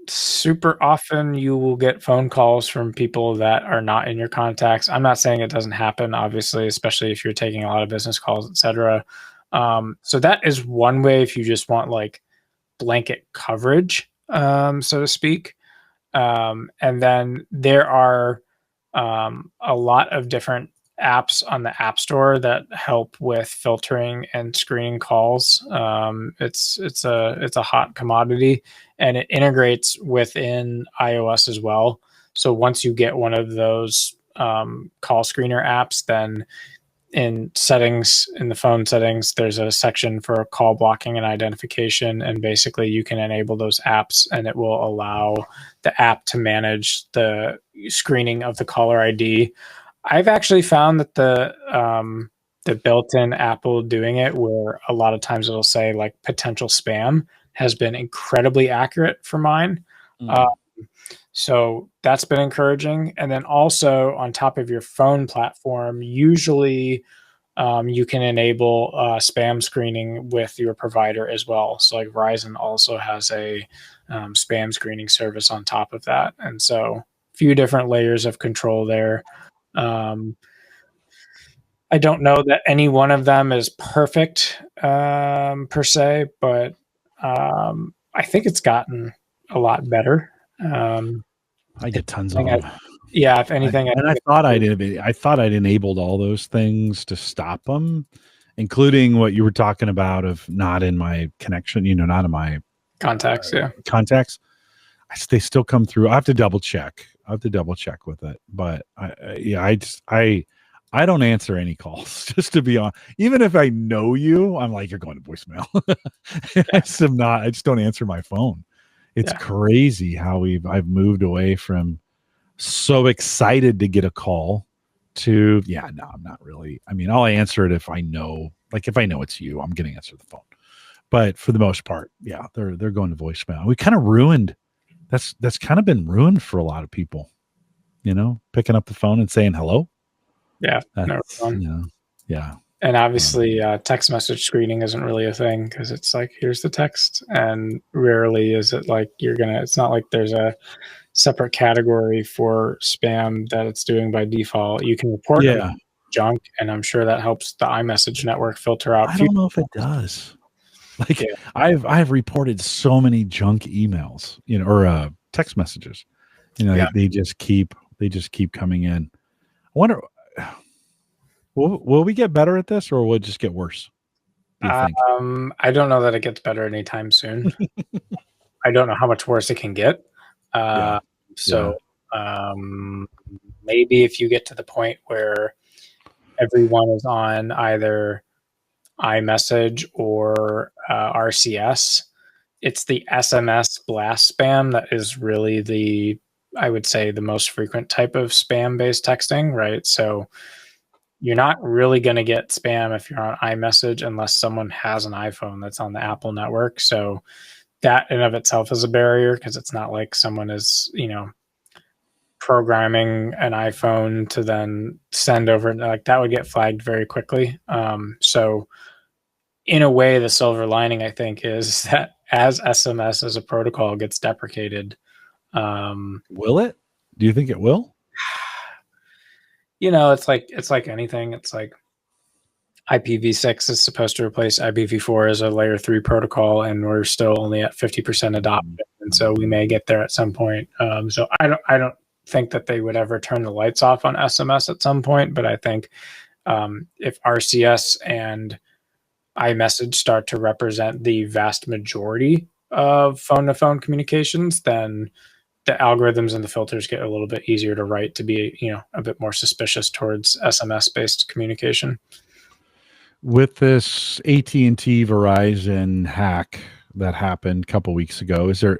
super often you will get phone calls from people that are not in your contacts. I'm not saying it doesn't happen, obviously, especially if you're taking a lot of business calls, etc. So that is one way if you just want like blanket coverage, so to speak. And then there are a lot of different apps on the App Store that help with filtering and screening calls. It's a hot commodity, and it integrates within iOS as well. So once you get one of those call screener apps, then in settings, in the phone settings, there's a section for call blocking and identification, and basically you can enable those apps, and it will allow the app to manage the screening of the caller ID. I've actually found that the built-in Apple doing it, where a lot of times it'll say like potential spam, has been incredibly accurate for mine. So that's been encouraging. And then also on top of your phone platform, usually you can enable spam screening with your provider as well. So like Verizon also has a spam screening service on top of that. And so a few different layers of control there. I don't know that any one of them is perfect per se, but I think it's gotten a lot better. I get tons of I- them. yeah, if anything, I thought I'd enabled all those things to stop them, including what you were talking about of not in my connection, not in my contacts. Yeah. contacts. They still come through. I have to double check. With it, but I don't answer any calls. Just to be honest, even if I know you, I'm like, you're going to voicemail. I just don't answer my phone. It's crazy how I've moved away from so excited to get a call to no, I'm not really. I mean, I'll answer it if I know it's you, I'm going to answer the phone. But for the most part, they're going to voicemail. We kind of ruined. That's kind of been ruined for a lot of people. Picking up the phone and saying hello. Yeah. Yeah. And obviously, text message screening isn't really a thing because it's like, here's the text, and rarely is it like it's not like there's a separate category for spam that it's doing by default. You can report junk, and I'm sure that helps the iMessage network filter out. I don't know if it does. I've reported so many junk emails, or text messages. They just keep coming in. I wonder, will we get better at this, or will it just get worse? Do you think? I don't know that it gets better anytime soon. I don't know how much worse it can get. Maybe if you get to the point where everyone is on either iMessage or RCS, it's the SMS blast spam that is really I would say the most frequent type of spam-based texting, right? So you're not really going to get spam if you're on iMessage unless someone has an iPhone that's on the Apple network. So that in of itself is a barrier because it's not like someone is, programming an iPhone to then send over, like that would get flagged very quickly. So in a way, the silver lining, I think, is that as SMS as a protocol gets deprecated, will it? Do you think it will? It's like anything. It's like IPv6 is supposed to replace IPv4 as a layer 3 protocol, and we're still only at 50% adoption, and so we may get there at some point. So I don't think that they would ever turn the lights off on SMS at some point, but I think if RCS and iMessage start to represent the vast majority of phone-to-phone communications, then the algorithms and the filters get a little bit easier to write to be, a bit more suspicious towards SMS-based communication. With this AT&T Verizon hack that happened a couple weeks ago, is there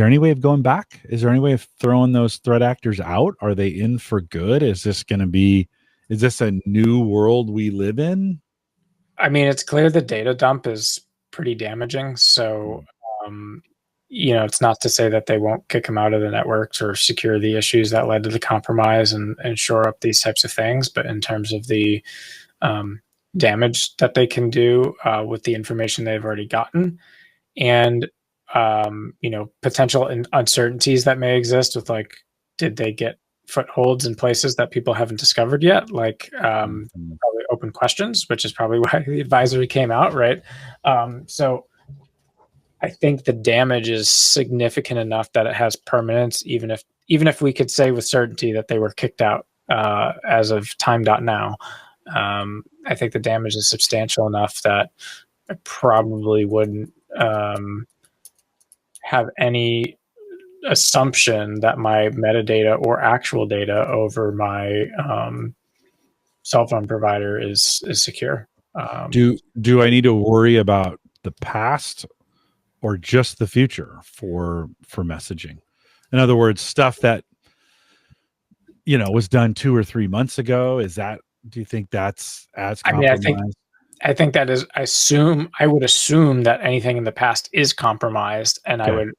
any way of going back? Is there any way of throwing those threat actors out? Are they in for good? Is this a new world we live in? I mean, it's clear the data dump is pretty damaging. So, it's not to say that they won't kick them out of the networks or secure the issues that led to the compromise and shore up these types of things. But in terms of the damage that they can do with the information they've already gotten, and potential uncertainties that may exist with, like, did they get footholds in places that people haven't discovered yet, like probably open questions, which is probably why the advisory came out, right? So I think the damage is significant enough that it has permanence, even if we could say with certainty that they were kicked out as of time.now. I think the damage is substantial enough that I probably wouldn't have any assumption that my metadata or actual data over my cell phone provider is secure. Do I need to worry about the past or just the future for messaging? In other words, stuff that was done 2 or 3 months ago. Do you think that's as compromised? I think that is. I would assume that anything in the past is compromised, and then I would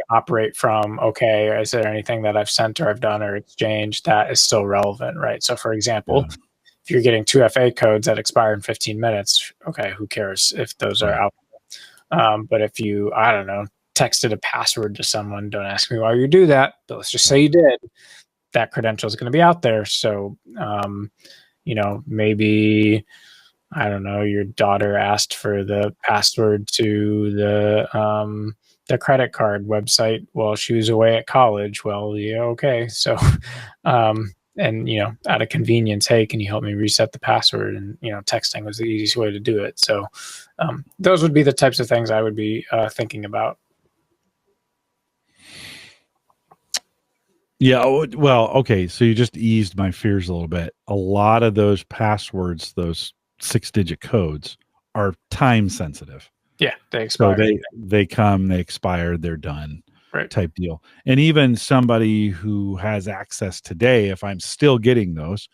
operate from, okay, is there anything that I've sent or I've done or exchanged that is still relevant, right? So, for example, if you're getting 2FA codes that expire in 15 minutes, okay, who cares if those are out? But if you, I don't know, texted a password to someone, don't ask me why you do that, but let's just say you did. that credential is going to be out there. So, maybe, I don't know, your daughter asked for the password to the credit card website while she was away at college. Well, yeah, okay. So, and, out of convenience, hey, can you help me reset the password? And, texting was the easiest way to do it. So those would be the types of things I would be thinking about. Yeah. Well, okay. So you just eased my fears a little bit. A lot of those passwords, those 6-digit codes, are time sensitive. Yeah, they expire. So they come, they expired, they're done, right? Type deal. And even somebody who has access today, if I'm still getting those,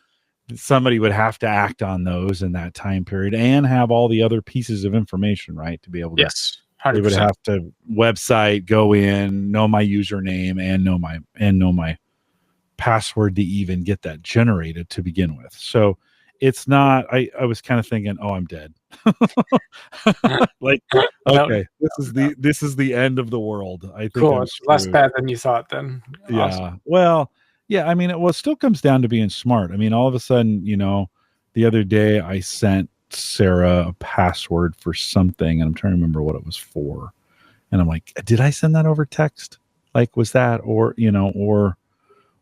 somebody would have to act on those in that time period and have all the other pieces of information, right, to be able to. Yes. 100%. They would have to website, go in, know my username, and know my password to even get that generated to begin with. So it's not. I was kind of thinking, oh, I'm dead. Like, okay, this is the end of the world. I think cool. It's less bad than you thought. Then. Yeah. Awesome. Well, yeah. I mean, it still comes down to being smart. I mean, all of a sudden, the other day I sent Sarah a password for something, and I'm trying to remember what it was for. And I'm like, did I send that over text? Like, was that, or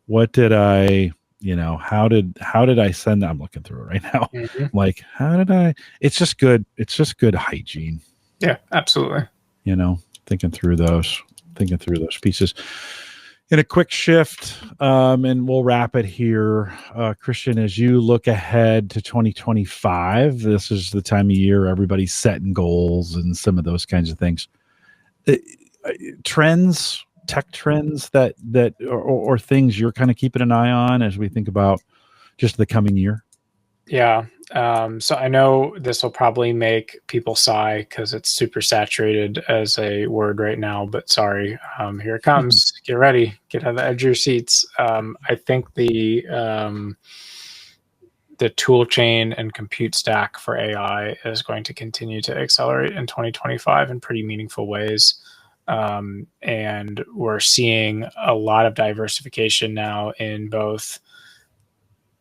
what did I, how did I send that? I'm looking through it right now. Mm-hmm. Like, how did I? It's just good hygiene. Yeah, absolutely. Thinking through those pieces. In a quick shift, and we'll wrap it here. Christian, as you look ahead to 2025, this is the time of year everybody's setting goals and some of those kinds of things. Tech trends that or things you're kind of keeping an eye on as we think about just the coming year? Yeah. So I know this will probably make people sigh because it's super saturated as a word right now, but sorry, here it comes. Get ready, get on the edge of your seats. I think the tool chain and compute stack for AI is going to continue to accelerate in 2025 in pretty meaningful ways. And we're seeing a lot of diversification now in both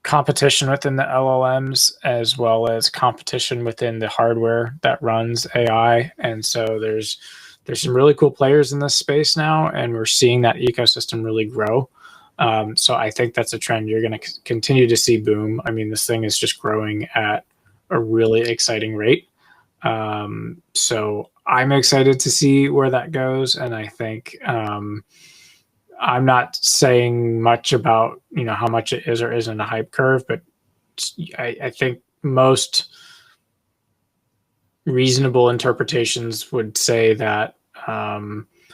competition within the LLMs as well as competition within the hardware that runs AI. And so there's some really cool players in this space now, and we're seeing that ecosystem really grow. So I think that's a trend you're going to continue to see boom. I mean, this thing is just growing at a really exciting rate. So I'm excited to see where that goes. And I think, I'm not saying much about, how much it is or isn't a hype curve, but I think most reasonable interpretations would say that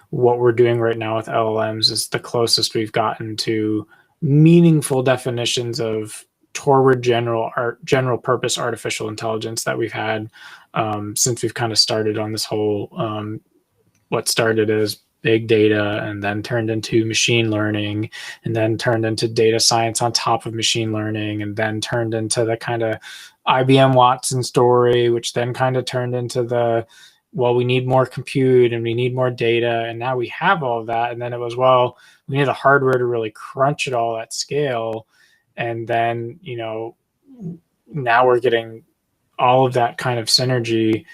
what we're doing right now with LLMs is the closest we've gotten to meaningful definitions of toward general purpose artificial intelligence that we've had since we've kind of started on this whole what started as big data and then turned into machine learning and then turned into data science on top of machine learning and then turned into the kind of IBM Watson story, which then kind of turned into we need more compute and we need more data. And now we have all of that. And then it was, we need the hardware to really crunch it all at scale. And then, now we're getting all of that kind of synergy.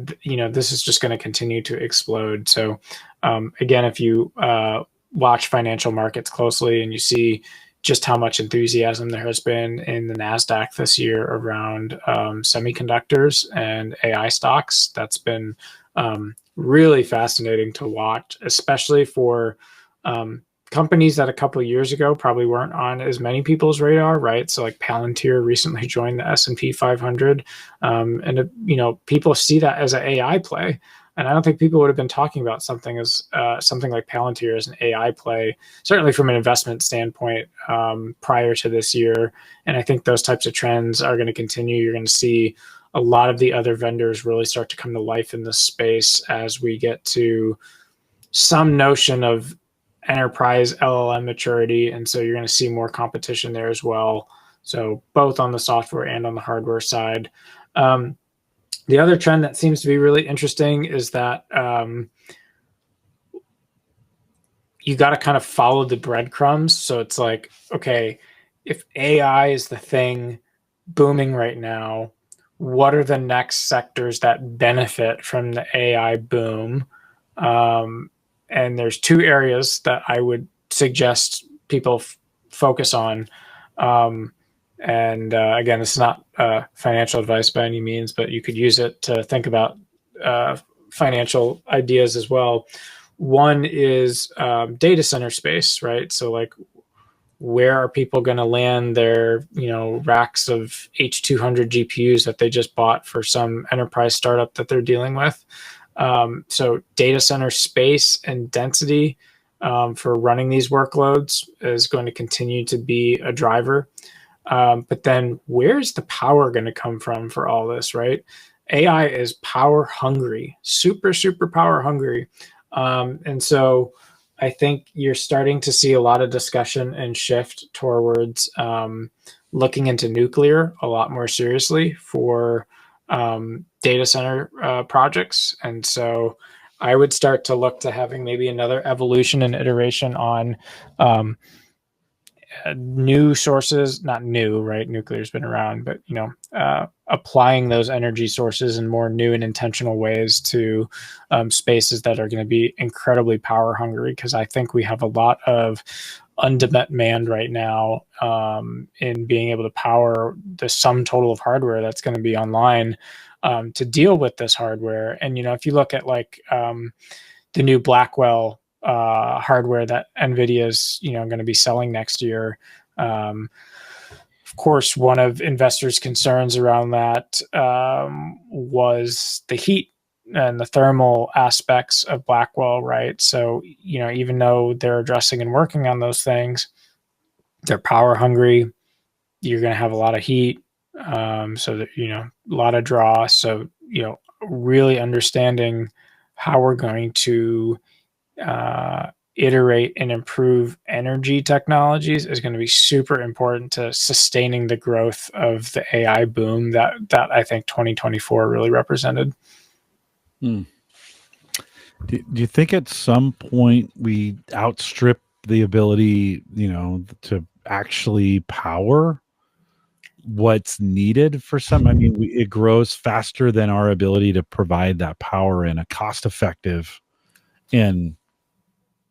This is just going to continue to explode. So again, if you watch financial markets closely and you see just how much enthusiasm there has been in the NASDAQ this year around semiconductors and AI stocks, that's been really fascinating to watch, especially for companies that a couple of years ago probably weren't on as many people's radar, right? So like Palantir recently joined the S&P 500, and people see that as an AI play. And I don't think people would have been talking about something like Palantir as an AI play, certainly from an investment standpoint, prior to this year. And I think those types of trends are going to continue. You're going to see a lot of the other vendors really start to come to life in this space as we get to some notion of enterprise LLM maturity. And so you're going to see more competition there as well. So both on the software and on the hardware side. The other trend that seems to be really interesting is that you got to kind of follow the breadcrumbs. So it's like, okay, if AI is the thing booming right now, what are the next sectors that benefit from the AI boom? And there's two areas that I would suggest people focus on. Again, this is not financial advice by any means, but you could use it to think about financial ideas as well. One is data center space, right? So like, where are people going to land their, racks of H200 GPUs that they just bought for some enterprise startup that they're dealing with? So data center space and density for running these workloads is going to continue to be a driver. But then where's the power going to come from for all this, right? AI is power hungry, super, super power hungry. And so I think you're starting to see a lot of discussion and shift towards looking into nuclear a lot more seriously for data center projects. And so I would start to look to having maybe another evolution and iteration on new sources, not new, right? Nuclear's been around, but applying those energy sources in more new and intentional ways to spaces that are going to be incredibly power hungry. Because I think we have a lot of undemand right now in being able to power the sum total of hardware that's going to be online to deal with this hardware. And if you look at like the new Blackwell hardware that NVIDIA is going to be selling next year. Of course, one of investors' concerns around that was the heat and the thermal aspects of Blackwell, right? So, even though they're addressing and working on those things, they're power hungry. You're going to have a lot of heat, so that a lot of draw. So, really understanding how we're going to iterate and improve energy technologies is going to be super important to sustaining the growth of the AI boom that I think 2024 really represented. Do you think at some point we outstrip the ability, to actually power what's needed for some? I mean, it grows faster than our ability to provide that power in a cost-effective and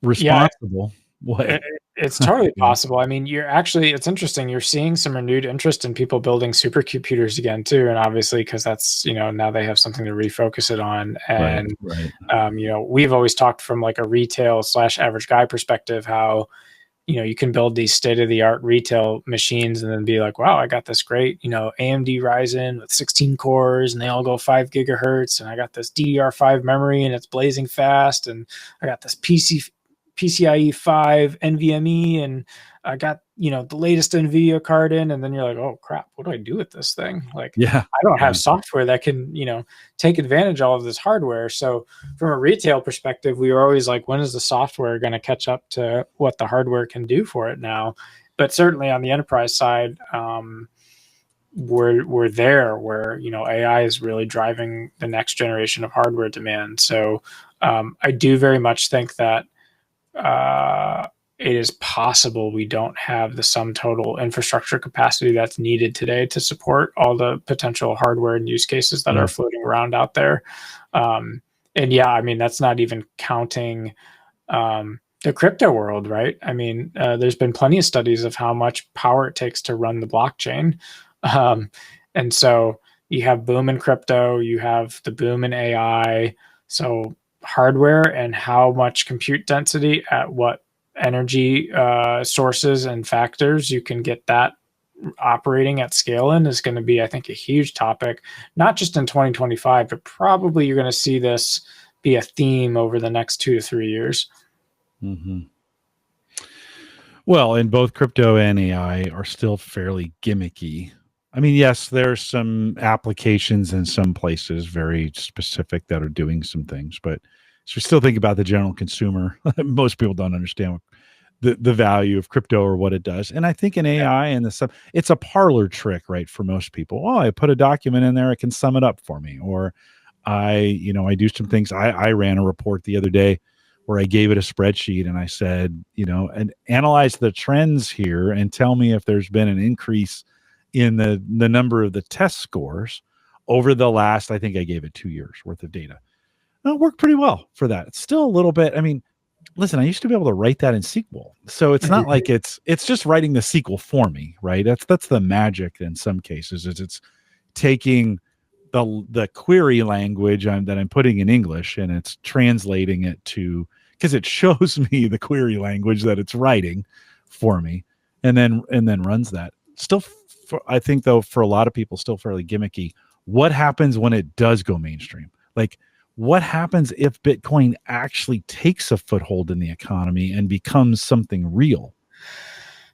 responsible way. It's totally possible. I mean, it's interesting. You're seeing some renewed interest in people building supercomputers again too. And obviously, because that's, now they have something to refocus it on. And, right. We've always talked from like a retail / average guy perspective, how, you can build these state-of-the-art retail machines and then be like, wow, I got this great, AMD Ryzen with 16 cores and they all go 5 gigahertz. And I got this DDR5 memory and it's blazing fast. And I got this PCIe 5 NVMe and I got, the latest NVIDIA card in, and then you're like, oh crap, what do I do with this thing? Like, I don't have software that can, take advantage of all of this hardware. So from a retail perspective, we were always like, when is the software going to catch up to what the hardware can do for it now? But certainly on the enterprise side, we're there where, AI is really driving the next generation of hardware demand. So I do very much think that it is possible we don't have the sum total infrastructure capacity that's needed today to support all the potential hardware and use cases that are floating around out there. And I mean, that's not even counting the crypto world, right? I mean, there's been plenty of studies of how much power it takes to run the blockchain. And so you have boom in crypto, you have the boom in AI. So hardware and how much compute density at what energy sources and factors you can get that operating at scale in is going to be, I think, a huge topic, not just in 2025, but probably you're going to see this be a theme over the next 2 to 3 years. Mm-hmm. Well, and both crypto and AI are still fairly gimmicky. I mean, yes, there's some applications in some places very specific that are doing some things, but so we still think about the general consumer. Most people don't understand the value of crypto or what it does. And I think in AI and the stuff, it's a parlor trick, right? For most people. Oh, I put a document in there, it can sum it up for me. Or I do some things. I ran a report the other day where I gave it a spreadsheet and I said, and analyze the trends here and tell me if there's been an increase in the number of the test scores over the last, I think I gave it 2 years worth of data. It worked pretty well for that. It's still a little bit, listen, I used to be able to write that in SQL. So it's not like it's just writing the SQL for me, right? That's the magic in some cases, is it's taking the query language that I'm putting in English and it's translating it to, because it shows me the query language that it's writing for me, and then runs that. Still, I think though, for a lot of people, still fairly gimmicky. What happens when it does go mainstream? Like, what happens if Bitcoin actually takes a foothold in the economy and becomes something real?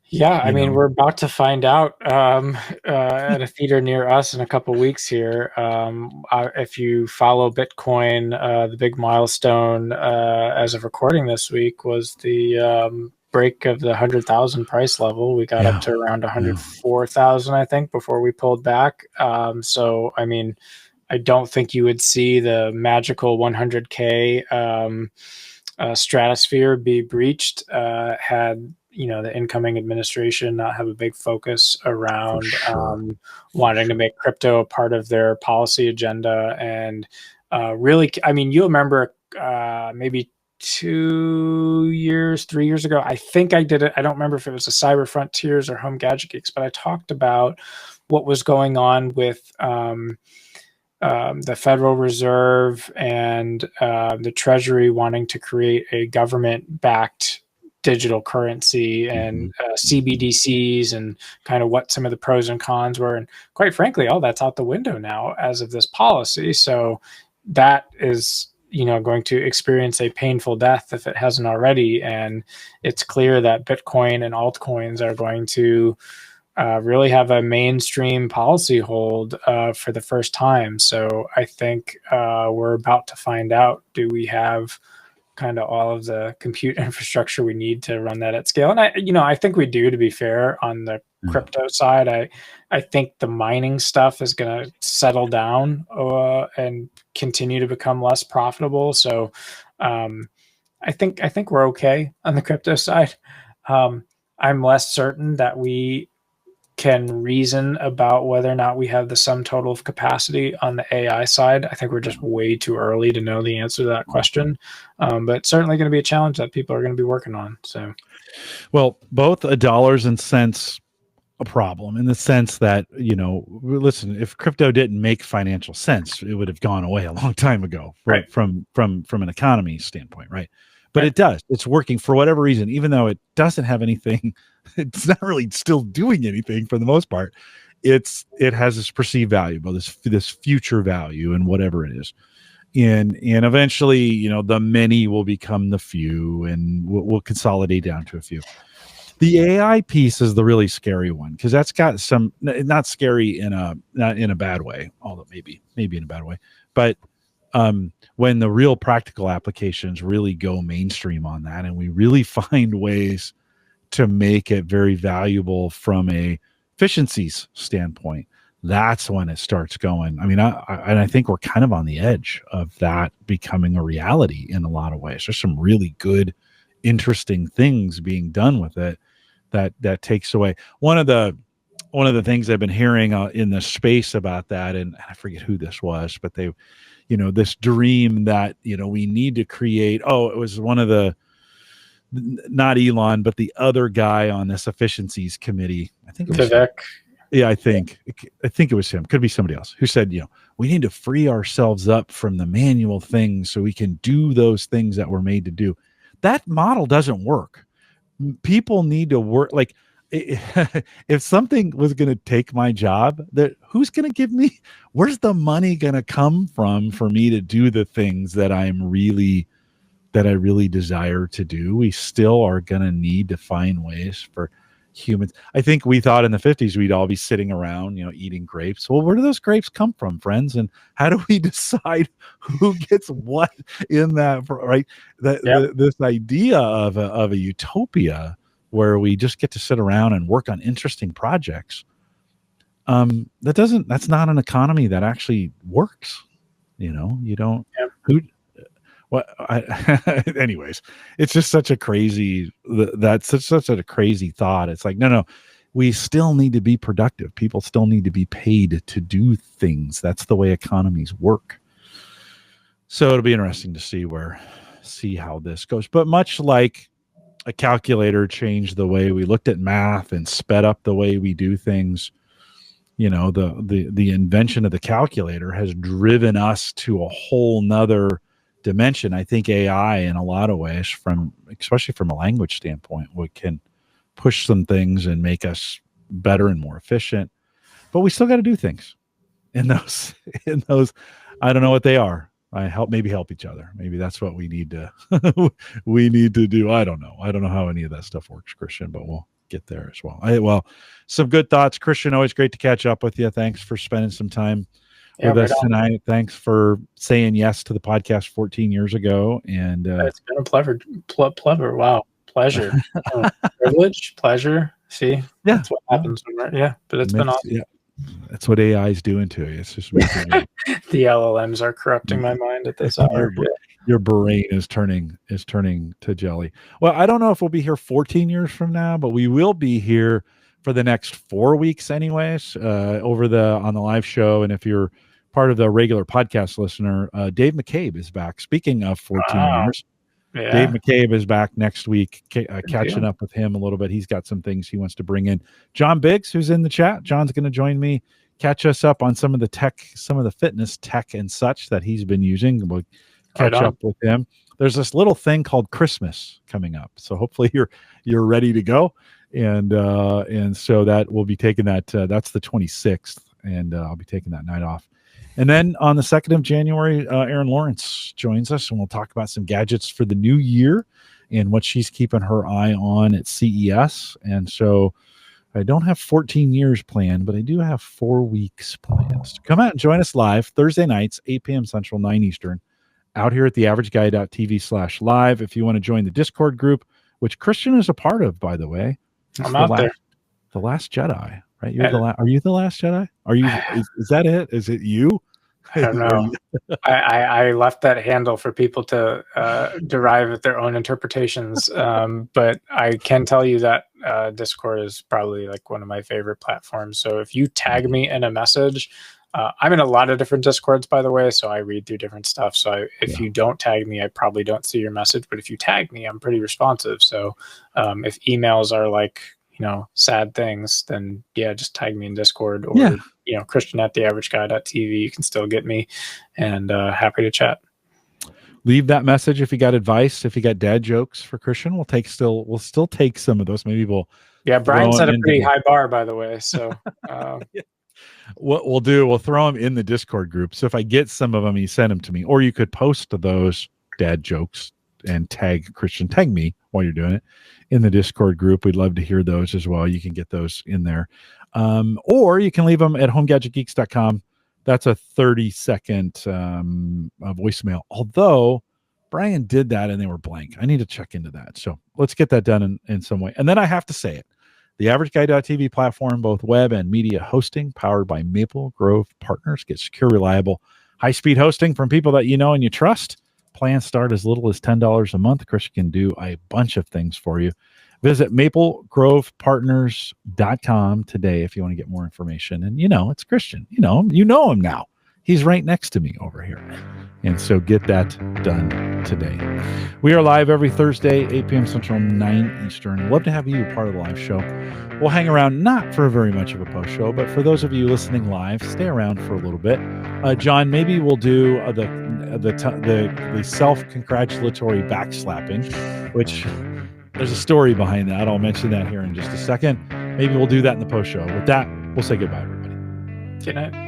Yeah, I mean, we're about to find out at a theater near us in a couple weeks here. If you follow Bitcoin, the big milestone as of recording this week was the break of the 100,000 price level. We got up to around 104,000, I think, before we pulled back. So, I mean, I don't think you would see the magical 100K stratosphere be breached had the incoming administration not have a big focus around wanting to make crypto a part of their policy agenda. And really, I mean, you remember maybe 3 years ago, I think I did it. I don't remember if it was a Cyber Frontiers or Home Gadget Geeks, but I talked about what was going on with the Federal Reserve and the Treasury wanting to create a government-backed digital currency and CBDCs, and kind of what some of the pros and cons were. And quite frankly, all that's out the window now as of this policy. So that is, going to experience a painful death if it hasn't already. And it's clear that Bitcoin and altcoins are going to really have a mainstream policy hold for the first time. So I think we're about to find out, do we have kind of all of the compute infrastructure we need to run that at scale? And I think we do, to be fair, on the crypto side. I think the mining stuff is going to settle down and continue to become less profitable. So I think we're okay on the crypto side. I'm less certain that we can reason about whether or not we have the sum total of capacity on the AI side. I think we're just way too early to know the answer to that question. But certainly going to be a challenge that people are going to be working on. So, well, both a dollars and cents a problem, in the sense that, listen, if crypto didn't make financial sense, it would have gone away a long time ago, right? From an economy standpoint, right? But it does. It's working for whatever reason, even though it doesn't have anything. It's not really still doing anything for the most part. It has this perceived value, but this future value, and whatever it is, and eventually, the many will become the few, and we'll consolidate down to a few. The AI piece is the really scary one, because that's got some, not scary not in a bad way, although maybe in a bad way, but when the real practical applications really go mainstream on that, and we really find ways to make it very valuable from a efficiencies standpoint, that's when it starts going. I mean, I think we're kind of on the edge of that becoming a reality in a lot of ways. There's some really good, interesting things being done with it that takes away one of the things I've been hearing in the space about that, and I forget who this was, but they, this dream that, we need to create. Oh, it was one of the, not Elon, but the other guy on this efficiencies committee. I think it was Vivek. Yeah, I think it was him. Could be somebody else, who said, we need to free ourselves up from the manual things so we can do those things that we're made to do. That model doesn't work. People need to work. Like, if something was going to take my job, who's going to give me? Where's the money going to come from for me to do the things that I really desire to do? We still are going to need to find ways for humans. I think we thought in the 50s we'd all be sitting around, eating grapes. Well, where do those grapes come from, friends? And how do we decide who gets what in that? Right? This idea of a utopia where we just get to sit around and work on interesting projects. That's not an economy that actually works. You don't. Anyways, it's just such a crazy, that's such a crazy thought. It's like, no, we still need to be productive. People still need to be paid to do things. That's the way economies work. So it'll be interesting to see how this goes. But much like a calculator changed the way we looked at math and sped up the way we do things, the invention of the calculator has driven us to a whole nother dimension. I think AI, in a lot of ways, especially from a language standpoint, can push some things and make us better and more efficient. But we still got to do things in those. I don't know what they are. Maybe help each other. Maybe that's what we need to do. I don't know how any of that stuff works, Christian, but we'll get there as well. Well, some good thoughts, Christian. Always great to catch up with you. Thanks for spending some time with us tonight. Thanks for saying yes to the podcast 14 years ago. And it's been a pleasure. Wow. Pleasure. Privilege, pleasure. See? Yeah. That's what happens but it's been awesome. Yeah. That's what AI is doing to you. It's just the LLMs are corrupting my mind at this hour. Your brain is turning to jelly. Well, I don't know if we'll be here 14 years from now, but we will be here for the next 4 weeks anyways, on the live show. And if you're part of the regular podcast listener, Dave McCabe is back. Speaking of 14 years, Dave McCabe is back next week, catching up with him a little bit. He's got some things he wants to bring in. John Biggs, who's in the chat, John's going to join me, catch us up on some of the fitness tech and such that he's been using. We'll catch up with him. There's this little thing called Christmas coming up, so hopefully you're ready to go. And so that we'll be taking that. That's the 26th, and I'll be taking that night off. And then on the 2nd of January, Erin Lawrence joins us, and we'll talk about some gadgets for the new year and what she's keeping her eye on at CES. And so I don't have 14 years planned, but I do have 4 weeks planned. So come out and join us live Thursday nights, 8 p.m. Central, 9 Eastern, out here at theaverageguy.tv/live. If you want to join the Discord group, which Christian is a part of, by the way. I'm out there. The Last Jedi, right? Are you the Last Jedi? Are you? Is that it? Is it you? I don't know. I left that handle for people to derive their own interpretations. But I can tell you that Discord is probably like one of my favorite platforms. So if you tag me in a message, I'm in a lot of different Discords, by the way, so I read through different stuff. So if you don't tag me, I probably don't see your message. But if you tag me, I'm pretty responsive. So if emails are like, sad things, then just tag me in Discord or, Christian at theaverageguy.tv. You can still get me, and happy to chat. Leave that message if you got advice, if you got dad jokes for Christian. We'll still take some of those. Maybe Brian set a pretty high bar, by the way. So what we'll throw them in the Discord group. So if I get some of them, you send them to me, or you could post those dad jokes and tag Christian, tag me while you're doing it in the Discord group. We'd love to hear those as well. You can get those in there. Or you can leave them at homegadgetgeeks.com. That's a 30-second voicemail. Although Brian did that and they were blank. I need to check into that. So let's get that done in some way. And then I have to say it. The AverageGuy.tv platform, both web and media hosting, powered by Maple Grove Partners. Get secure, reliable, high-speed hosting from people that you know and you trust. Plans start as little as $10 a month. Chris can do a bunch of things for you. Visit maplegrovepartners.com today if you want to get more information. And it's Christian. You know him now. He's right next to me over here. And so get that done today. We are live every Thursday, 8 p.m. Central, 9 Eastern. Love to have you part of the live show. We'll hang around, not for very much of a post show, but for those of you listening live, stay around for a little bit. John, maybe we'll do the self-congratulatory backslapping, which there's a story behind that. I'll mention that here in just a second. Maybe we'll do that in the post show. With that, we'll say goodbye, everybody. Good night.